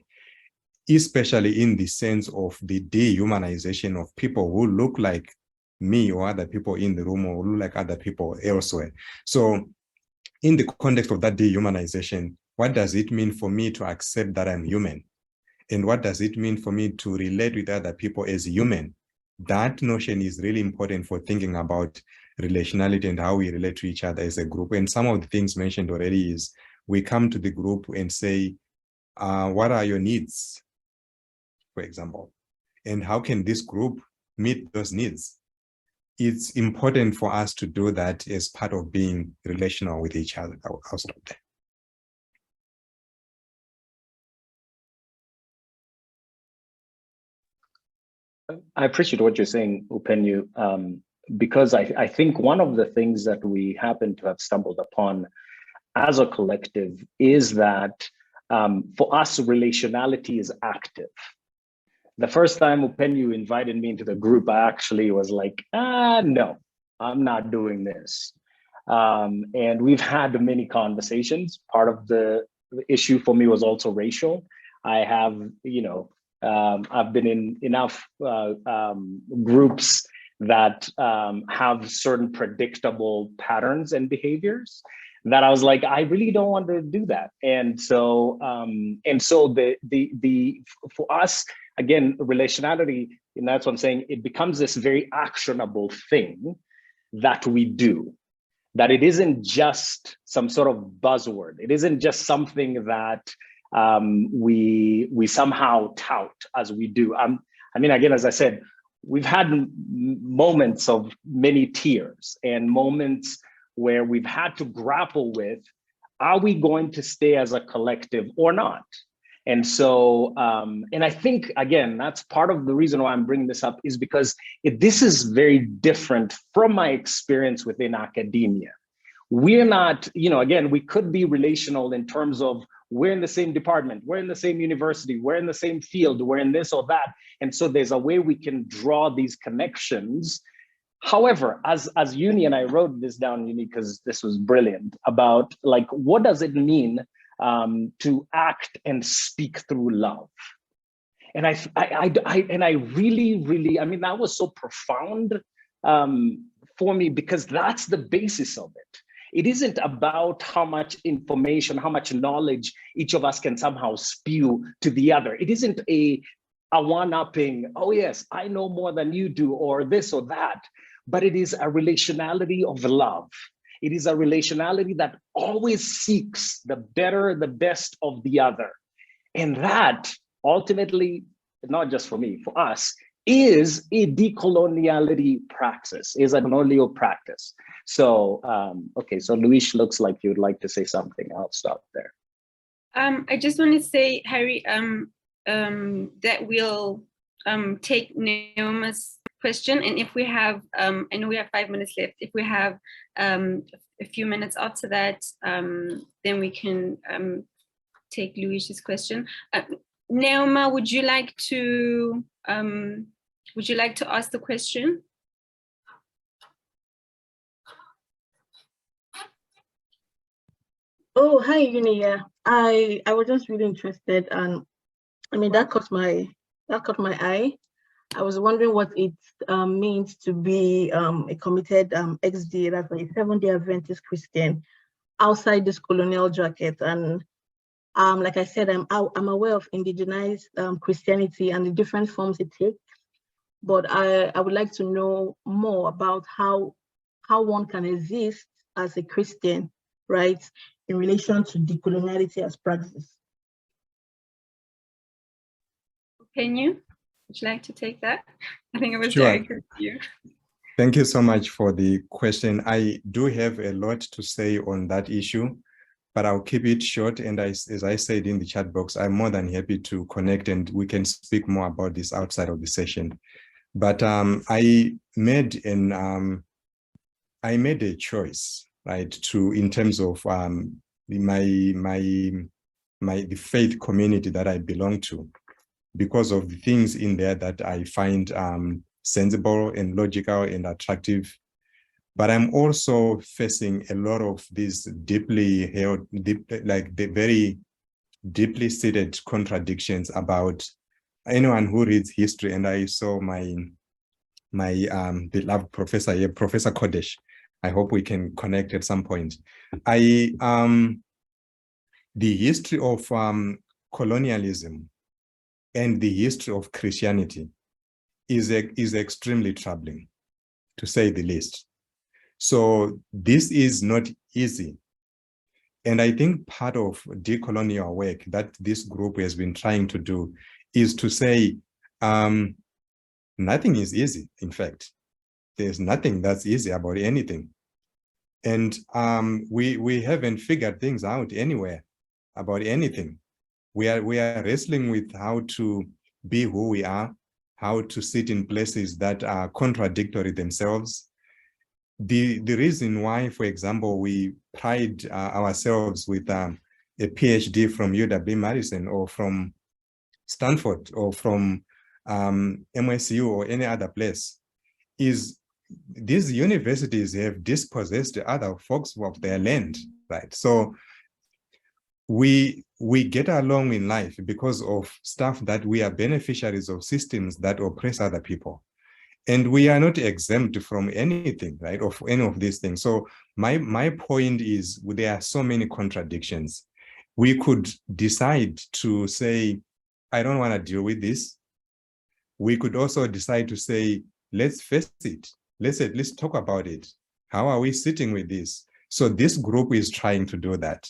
especially in the sense of the dehumanization of people who look like me or other people in the room or look like other people elsewhere. So in the context of that dehumanization, what does it mean for me to accept that I'm human? And what does it mean for me to relate with other people as human? That notion is really important for thinking about relationality and how we relate to each other as a group. And some of the things mentioned already is we come to the group and say, what are your needs, for example? And how can this group meet those needs? It's important for us to do that as part of being relational with each other. I'll stop there. I appreciate what you're saying, Upenyu, because I think one of the things that we happen to have stumbled upon as a collective is that for us, relationality is active. The first time Upenyu invited me into the group, I actually was like, no, I'm not doing this. And we've had many conversations. Part of the issue for me was also racial. I have, I've been in enough groups that have certain predictable patterns and behaviors that I was like, I really don't want to do that. And so for us, again, relationality, and that's what I'm saying, it becomes this very actionable thing that we do, that it isn't just some sort of buzzword. It isn't just something that we somehow tout as we do. I mean, again, as I said, we've had moments of many tears and moments where we've had to grapple with, are we going to stay as a collective or not? And so, and I think, again, that's part of the reason why I'm bringing this up is because this is very different from my experience within academia. We're not, again, we could be relational in terms of we're in the same department, we're in the same university, we're in the same field, we're in this or that. And so there's a way we can draw these connections. However, as Uni, and I wrote this down, Uni, because this was brilliant, about like, what does it mean to act and speak through love? And I really, I mean, that was so profound for me, because that's the basis of it. It isn't about how much information, how much knowledge each of us can somehow spew to the other. It isn't a one-upping, oh yes, I know more than you do, or this or that, but it is a relationality of love. It is a relationality that always seeks the better, the best of the other. And that ultimately, not just for me, for us, is a decoloniality praxis, is a colonial practice. So, okay, so Luis, looks like you'd like to say something. I'll stop there. I just want to say, Harry, that we'll take Neoma's question, and if we have, I know we have 5 minutes left. If we have a few minutes after that, then we can take Luis's question. Neoma, would you like to ask the question? Oh, hi, Uni. Yeah, I was just really interested, and I mean that caught my eye. I was wondering what it means to be a committed XD, that's a Seventh-day Adventist Christian, outside this colonial jacket. And like I said, I'm aware of indigenized Christianity and the different forms it takes, but I would like to know more about how one can exist as a Christian, right, in relation to decoloniality as practice. Can you? Would you like to take that? I think it was Sure. directed to you. Thank you so much for the question. I do have a lot to say on that issue, but I'll keep it short. And as I said in the chat box, I'm more than happy to connect and we can speak more about this outside of the session. But I made a choice, right, in terms of the faith community that I belong to, because of the things in there that I find sensible and logical and attractive. But I'm also facing a lot of these deeply held, like the very deeply seated contradictions about anyone who reads history. And I saw my beloved professor here, Professor Kodesh. I hope we can connect at some point. The history of colonialism and the history of Christianity is extremely troubling, to say the least. So this is not easy. And I think part of decolonial work that this group has been trying to do is to say, nothing is easy. In fact, there's nothing that's easy about anything. And we haven't figured things out anywhere about anything. We are wrestling with how to be who we are, how to sit in places that are contradictory themselves. The reason why, for example, we pride ourselves with a PhD from UW-Madison or from Stanford or from MSU or any other place is these universities have dispossessed other folks of their land, right? So we get along in life because of stuff that we are beneficiaries of systems that oppress other people. And we are not exempt from anything, right, of any of these things. So my point is there are so many contradictions. We could decide to say, I don't want to deal with this. We could also decide to say, let's face it. Let's at least talk about it. How are we sitting with this? So this group is trying to do that.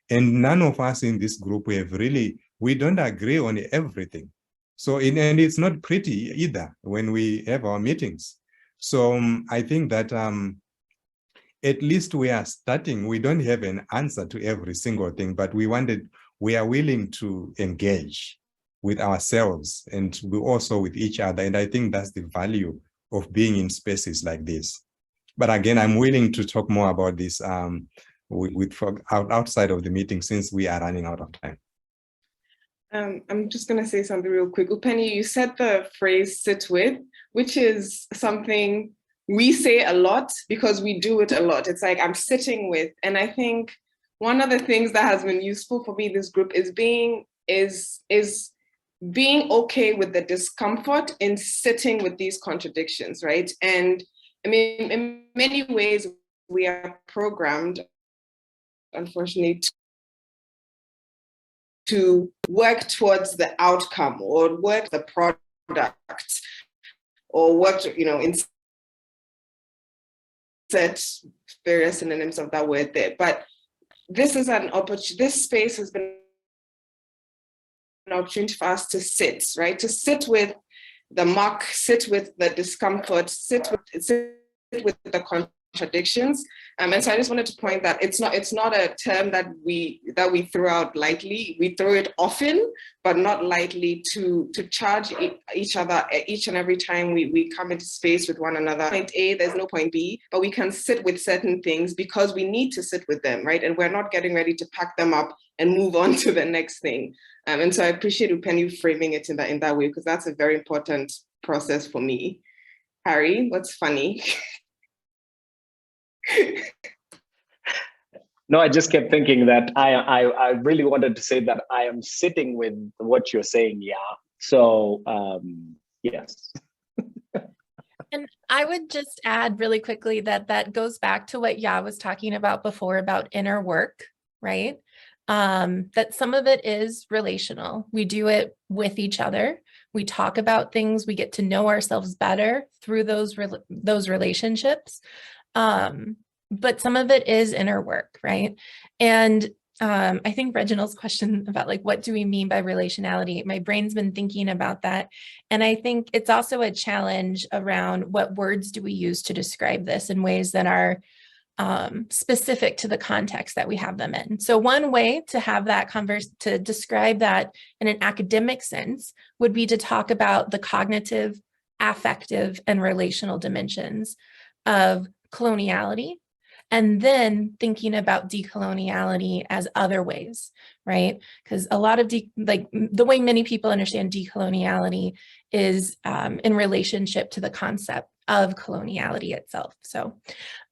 And none of us in this group we don't agree on everything. So, and it's not pretty either when we have our meetings. So I think that at least we are starting. We don't have an answer to every single thing, but we are willing to engage with ourselves and we also with each other. And I think that's the value of being in spaces like this. But again, I'm willing to talk more about this outside of the meeting since we are running out of time. I'm just going to say something real quick. Upenny, you said the phrase sit with, which is something we say a lot because we do it a lot. It's like I'm sitting with. And I think one of the things that has been useful for me, this group, is being okay with the discomfort in sitting with these contradictions, right? And I mean, in many ways, we are programmed, unfortunately, to work towards the outcome or work the product or work, insert various synonyms of that word there. But this is an opportunity, this space has been an opportunity for us to sit, right? To sit with the muck, sit with the discomfort, sit with the contradictions. And so I just wanted to point that it's not a term that we throw out lightly. We throw it often, but not lightly to charge each other each and every time we come into space with one another. Point A, there's no point B, but we can sit with certain things because we need to sit with them, right? And we're not getting ready to pack them up and move on to the next thing. And so I appreciate Upenny framing it in that way, because that's a very important process for me. Harry, what's funny? No, I just kept thinking that I really wanted to say that I am sitting with what you're saying, yeah. So, yes. And I would just add really quickly that goes back to what Ya was talking about before about inner work, right? That some of it is relational. We do it with each other. We talk about things. We get to know ourselves better through those relationships. But some of it is inner work, right? And I think Reginald's question about like, what do we mean by relationality? My brain's been thinking about that. And I think it's also a challenge around what words do we use to describe this in ways that are specific to the context that we have them in. So one way to have that to describe that in an academic sense would be to talk about the cognitive, affective, and relational dimensions of coloniality and then thinking about decoloniality as other ways, right? Because a lot of like the way many people understand decoloniality is in relationship to the concept of coloniality itself. So,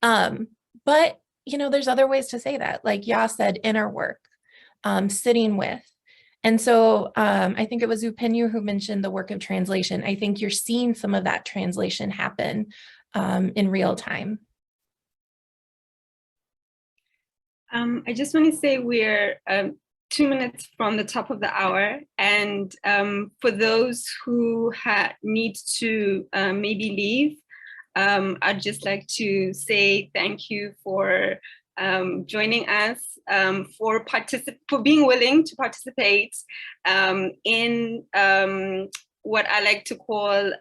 but you know, there's other ways to say that, like Ya said, inner work, sitting with. And so I think it was Upenyu who mentioned the work of translation. I think you're seeing some of that translation happen in real time. I just want to say we're 2 minutes from the top of the hour. And for those who need to maybe leave, I'd just like to say thank you for joining us, for being willing to participate in what I like to call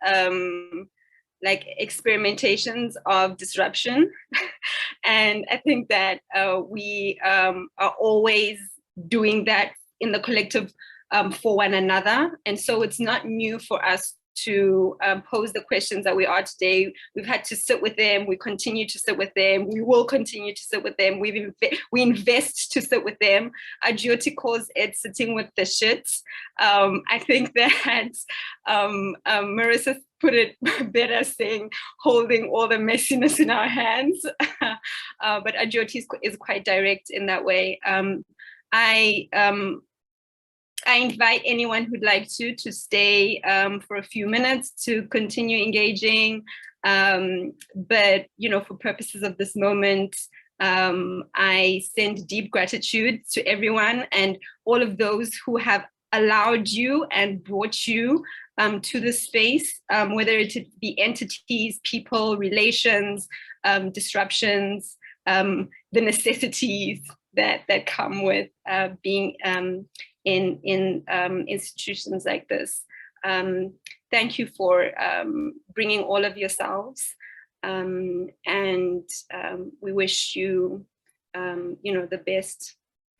like experimentations of disruption. And I think that we are always doing that in the collective for one another. And so it's not new for us to pose the questions that we are today. We've had to sit with them. We continue to sit with them. We will continue to sit with them. We invest to sit with them. Ajyoti calls it sitting with the shit. I think that Marissa put it better, saying holding all the messiness in our hands. But Ajyoti is quite direct in that way. I invite anyone who'd like to stay for a few minutes to continue engaging. But, you know, for purposes of this moment, I send deep gratitude to everyone and all of those who have allowed you and brought you to the space, whether it be entities, people, relations, disruptions, the necessities that come with being in institutions like this. Thank you for bringing all of yourselves, and we wish you, you know, the best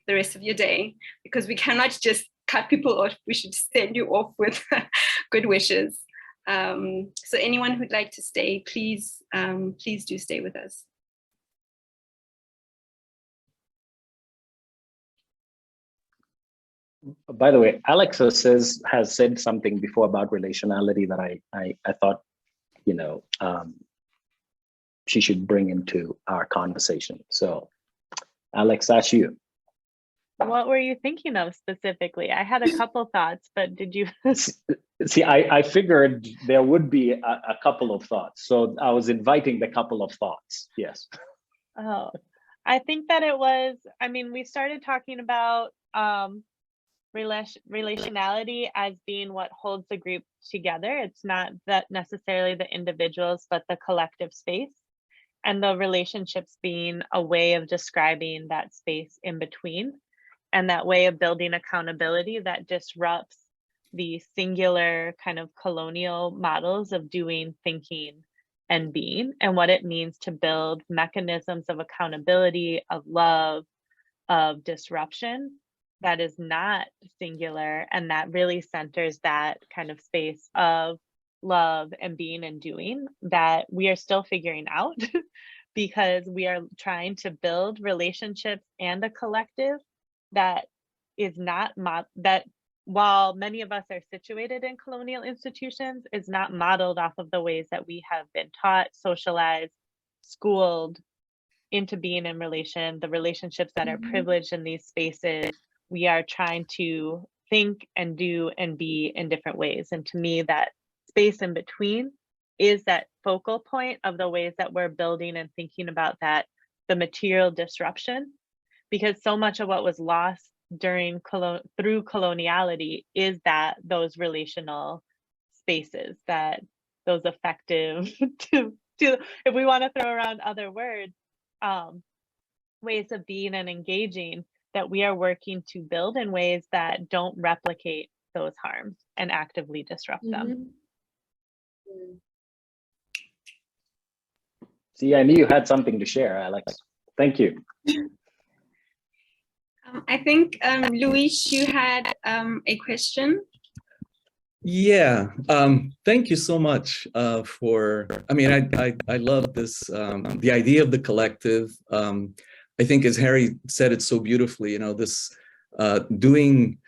the rest of your day, because we cannot just cut people off. We should send you off with good wishes. So anyone who'd like to stay, please, please do stay with us. By the way, Alex has said something before about relationality that I thought, you know, she should bring into our conversation. So, Alex, that's you. What were you thinking of specifically? I had a couple thoughts, but did you? See, I figured there would be a couple of thoughts. So I was inviting the couple of thoughts. Yes. Oh, I think that it was, I mean, we started talking about relationality as being what holds the group together. It's not that necessarily the individuals, but the collective space, and the relationships being a way of describing that space in between, and that way of building accountability that disrupts the singular kind of colonial models of doing, thinking, and being, and what it means to build mechanisms of accountability, of love, of disruption that is not singular, and that really centers that kind of space of love and being and doing that we are still figuring out because we are trying to build relationships and a collective that is not that, while many of us are situated in colonial institutions, is not modeled off of the ways that we have been taught, socialized, schooled into being in relation, the relationships that are privileged in these spaces. We are trying to think and do and be in different ways. And to me, that space in between is that focal point of the ways that we're building and thinking about that, the material disruption, because so much of what was lost during through coloniality is that those relational spaces, that those effective to if we want to throw around other words, ways of being and engaging, that we are working to build in ways that don't replicate those harms and actively disrupt them. See, I knew you had something to share, Alex. Thank you. I think, Luis, you had a question. Yeah, thank you so much for, I mean, I love this, the idea of the collective. I think as Harry said it so beautifully, you know, this doing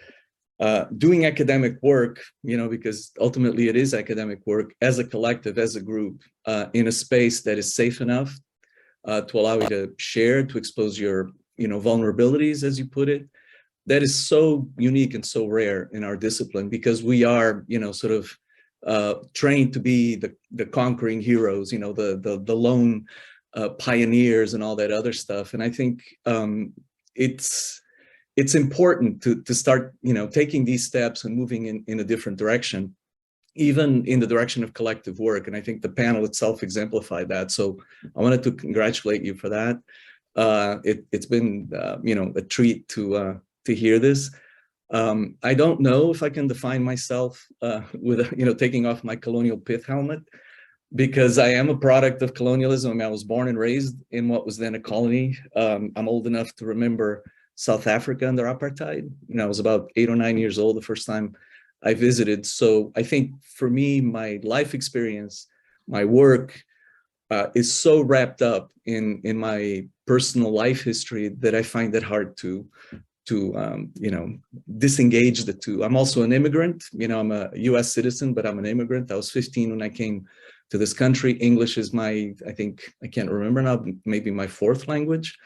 academic work, you know, because ultimately it is academic work as a collective, as a group, in a space that is safe enough to allow you to share, to expose your, you know, vulnerabilities, as you put it. That is so unique and so rare in our discipline, because we are, you know, sort of trained to be the conquering heroes, you know, the lone pioneers and all that other stuff. And I think it's important to start, you know, taking these steps and moving in a different direction, even in the direction of collective work. And I think the panel itself exemplified that. So I wanted to congratulate you for that. It's been, you know, a treat to hear this. I don't know if I can define myself with, you know, taking off my colonial pith helmet, because I am a product of colonialism. I mean, I was born and raised in what was then a colony. I'm old enough to remember South Africa under apartheid. You know, I was about 8 or 9 years old the first time I visited. So I think for me, my life experience, my work is so wrapped up in my personal life history that I find it hard to you know, disengage the two. I'm also an immigrant. You know, I'm a US citizen, but I'm an immigrant. I was 15 when I came to this country. English is my, I think, I can't remember now, maybe my 4th language.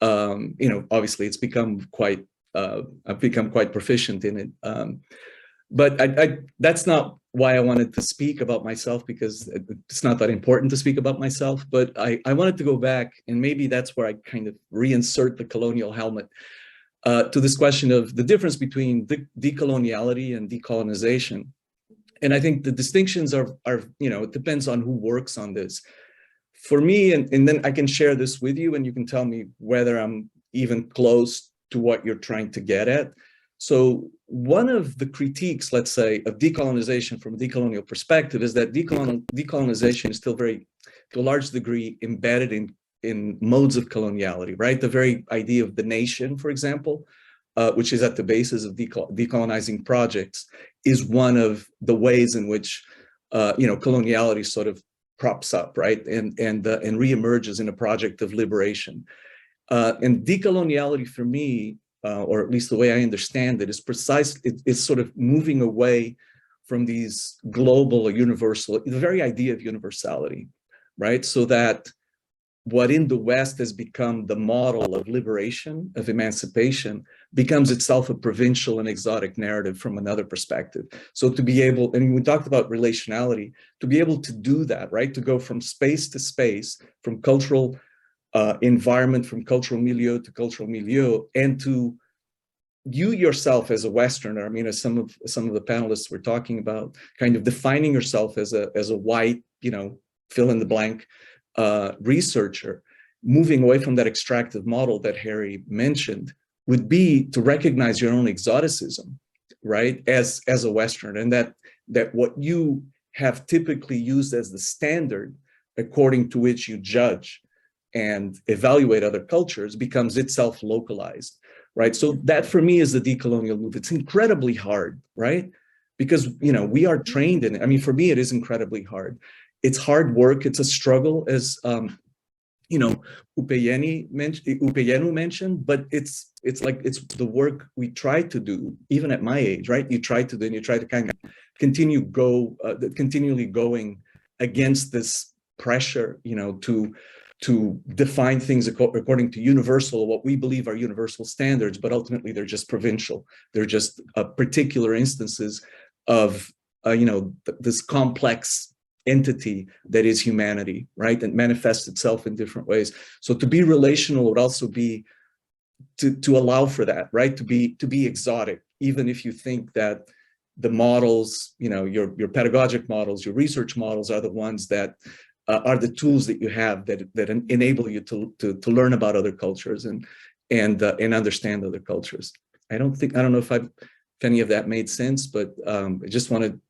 You know, obviously it's become quite, I've become quite proficient in it. But that's not why I wanted to speak about myself, because it's not that important to speak about myself. But I wanted to go back, and maybe that's where I kind of reinsert the colonial helmet to this question of the difference between decoloniality and decolonization. And I think the distinctions are, you know, it depends on who works on this. For me, and then I can share this with you, and you can tell me whether I'm even close to what you're trying to get at. So one of the critiques, let's say, of decolonization from a decolonial perspective is that decolonization is still very, to a large degree, embedded in modes of coloniality, right? The very idea of the nation, for example, which is at the basis of decolonizing projects, is one of the ways in which, you know, coloniality sort of props up, right? And reemerges in a project of liberation. And decoloniality for me, or at least the way I understand it, is it's sort of moving away from these global or universal, the very idea of universality, right? So that what in the West has become the model of liberation, of emancipation, becomes itself a provincial and exotic narrative from another perspective. So to be able, and we talked about relationality, to be able to do that, right? To go from space to space, from cultural environment, from cultural milieu to cultural milieu, and to you yourself as a Westerner. I mean, as some of the panelists were talking about, kind of defining yourself as a white, you know, fill in the blank researcher, moving away from that extractive model that Harry mentioned, would be to recognize your own exoticism, right, as a Westerner, and that what you have typically used as the standard according to which you judge and evaluate other cultures becomes itself localized, right? So that for me is the decolonial move. It's incredibly hard, right? Because, you know, we are trained in it. I mean, for me, it is incredibly hard. It's hard work. It's a struggle, as you know, Upeyenu mentioned, but it's like, it's the work we try to do, even at my age, right? You try to do, and you try to kind of continually going against this pressure, you know, to define things according to universal, what we believe are universal standards, but ultimately they're just provincial. They're just particular instances of, you know, this complex entity that is humanity, right? That manifests itself in different ways. So to be relational would also be to allow for that, right? To be exotic, even if you think that the models, you know, your pedagogic models, your research models are the ones that are the tools that you have that enable you to learn about other cultures and understand other cultures. I don't know if any of that made sense, but I just wanted,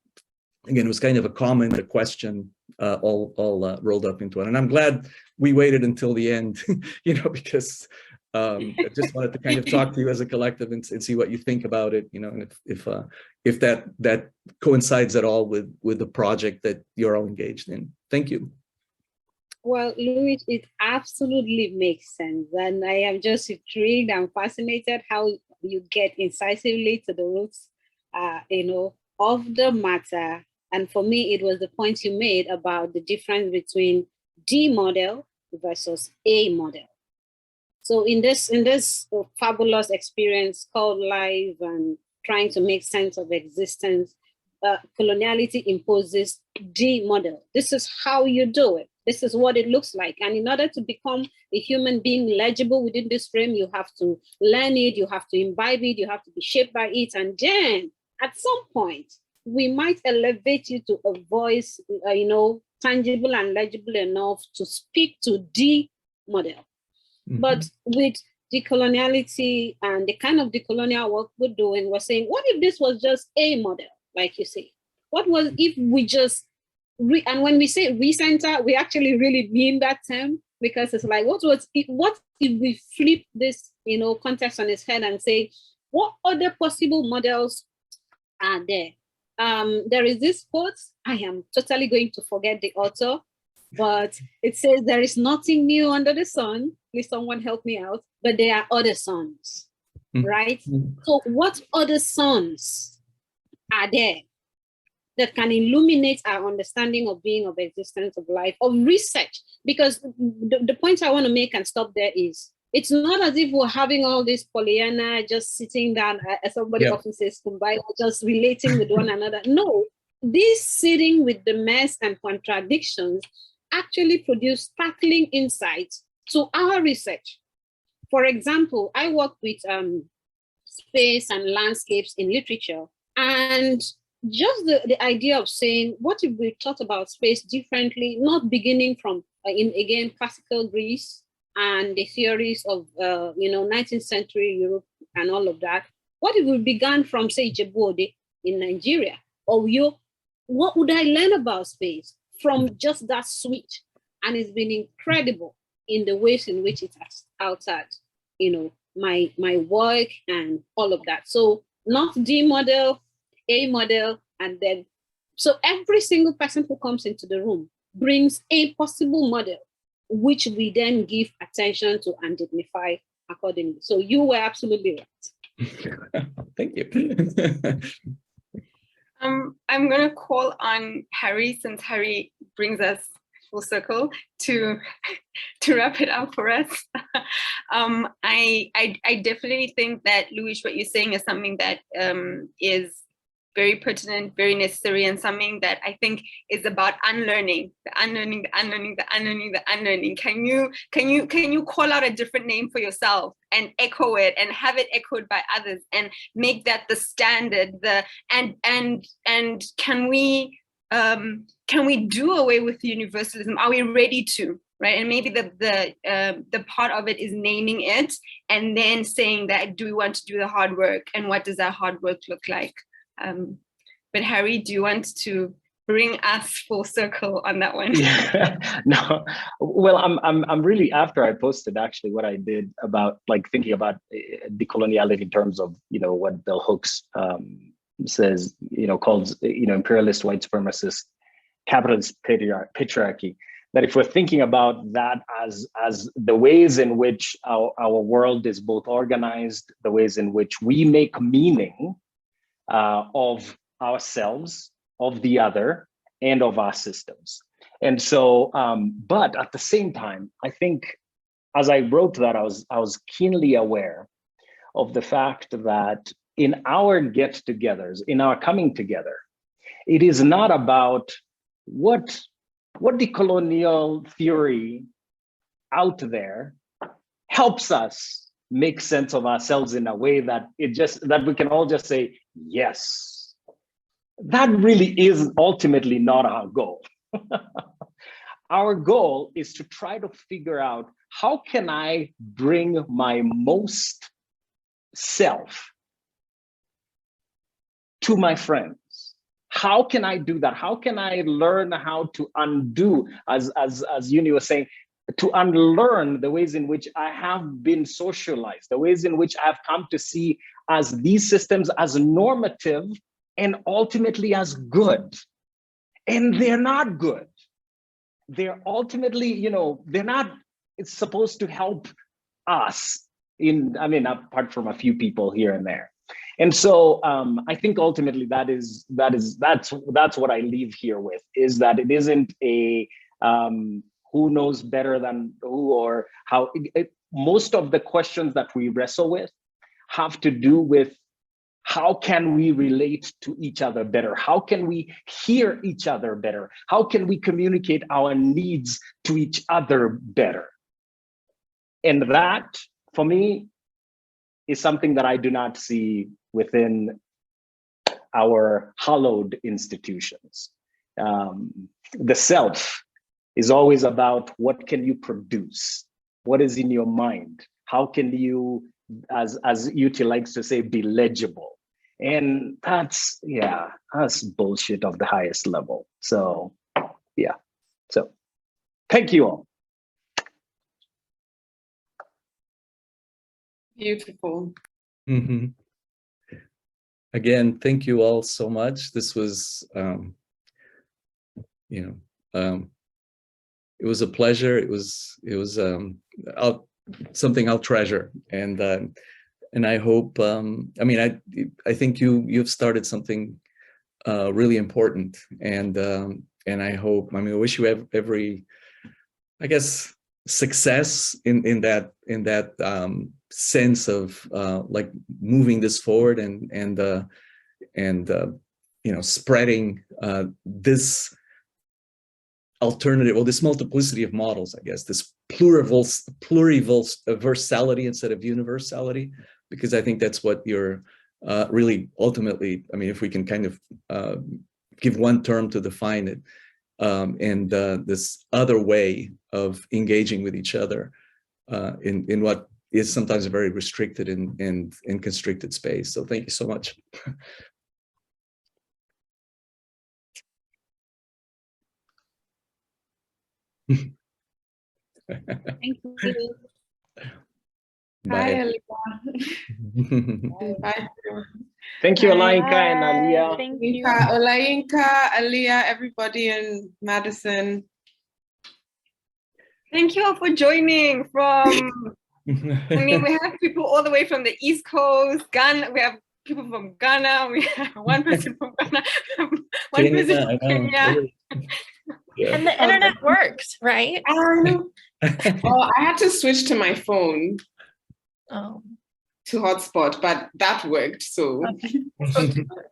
again, it was kind of a comment, a question, all rolled up into it. And I'm glad we waited until the end, you know, because I just wanted to kind of talk to you as a collective and see what you think about it, and if that coincides at all with the project that you're all engaged in. Thank you. Well, Louis, it absolutely makes sense. And I am just intrigued and fascinated how you get incisively to the roots, of the matter. And for me, it was the point you made about the difference between D model versus A model. So in this fabulous experience called life and trying to make sense of existence, coloniality imposes D model. This is how you do it. This is what it looks like. And in order to become a human being legible within this frame, you have to learn it, you have to imbibe it, you have to be shaped by it. And then at some point, we might elevate you to a voice, tangible and legible enough to speak to D model. Mm-hmm. But with decoloniality and the kind of decolonial work we're doing, we're saying, what if this was just a model, like you say? What was if we just, and when we say recenter, we actually really mean that term, because it's like, what if we flip this, context on its head and say, what other possible models are there? There is this quote, I am totally going to forget the author, but it says, there is nothing new under the sun. Please someone help me out. But there are other suns, right? So what other suns are there that can illuminate our understanding of being, of existence, of life, of research? Because the point I want to make and stop there is, it's not as if we're having all this Pollyanna just sitting down, as somebody often says, kumbaya, just relating with one another. No, this sitting with the mess and contradictions actually produce startling insights to our research. For example, I work with space and landscapes in literature, and just the idea of saying, what if we thought about space differently, not beginning from, again, classical Greece and the theories of, 19th century Europe and all of that. What if we began from, say, Djibouti in Nigeria? Or what would I learn about space from just that switch? And it's been incredible in the ways in which it has altered, my work and all of that. So not D model, A model, and then, so every single person who comes into the room brings a possible model, which we then give attention to and dignify accordingly. So you were absolutely right. Thank you. I'm going to call on Harry, since Harry brings us full circle, to wrap it up for us. I definitely think that, Louis, what you're saying is something that is very pertinent, very necessary, and something that I think is about unlearning, the unlearning. Can you call out a different name for yourself and echo it and have it echoed by others and make that the standard? And can we do away with universalism? Are we ready to? Right, and maybe the part of it is naming it and then saying that, do we want to do the hard work, and what does that hard work look like? But Harry, do you want to bring us full circle on that one? No, well, I'm really, after I posted actually what I did about thinking about decoloniality in terms of what Bell Hooks says, calls imperialist white supremacist capitalist patriarchy. That if we're thinking about that as the ways in which our world is both organized, the ways in which we make meaning of ourselves, of the other, and of our systems. And so, but at the same time, I think as I wrote that, I was keenly aware of the fact that in our get-togethers, in our coming together, it is not about what decolonial theory out there helps us make sense of ourselves in a way that that we can all just say, yes. That really is ultimately not our goal. Our goal is to try to figure out, how can I bring my most self to my friends? How can I do that? How can I learn how to undo, as Uni was saying, to unlearn the ways in which I have been socialized, the ways in which I've come to see as these systems as normative and ultimately as good. And they're not good. They're ultimately, they're not, it's supposed to help us apart from a few people here and there. And so I think ultimately that's what I leave here with, is that it isn't a who knows better than who or how. Most of the questions that we wrestle with have to do with how can we relate to each other better? How can we hear each other better? How can we communicate our needs to each other better? And that, for me, is something that I do not see within our hallowed institutions. The self is always about what can you produce? What is in your mind? How can you, as UT likes to say, be legible? And that's bullshit of the highest level. So, yeah. So, thank you all. Beautiful. Mm-hmm. Again, thank you all so much. This was, it was a pleasure. It was something I'll treasure, and I hope. I think you've started something really important, and I hope. I wish you every, I guess, success in that sense of like moving this forward and spreading this alternative, or this multiplicity of models, I guess, this pluriversality instead of universality, because I think that's what you're really ultimately, if we can kind of give one term to define it, and this other way of engaging with each other in what is sometimes a very restricted and constricted space. So thank you so much. Thank you. Bye. Bye, Aliyah. Bye. Thank you, Olayinka and Aliyah. Thank you. Olayinka, Aliyah, everybody in Madison. Thank you all for joining from, we have people all the way from the East Coast, Ghana, we have people from Ghana, we have one person from Ghana, one person from Kenya. Yeah. And the internet works, right? Well, I had to switch to my phone Oh. to hotspot, but that worked, so. Okay.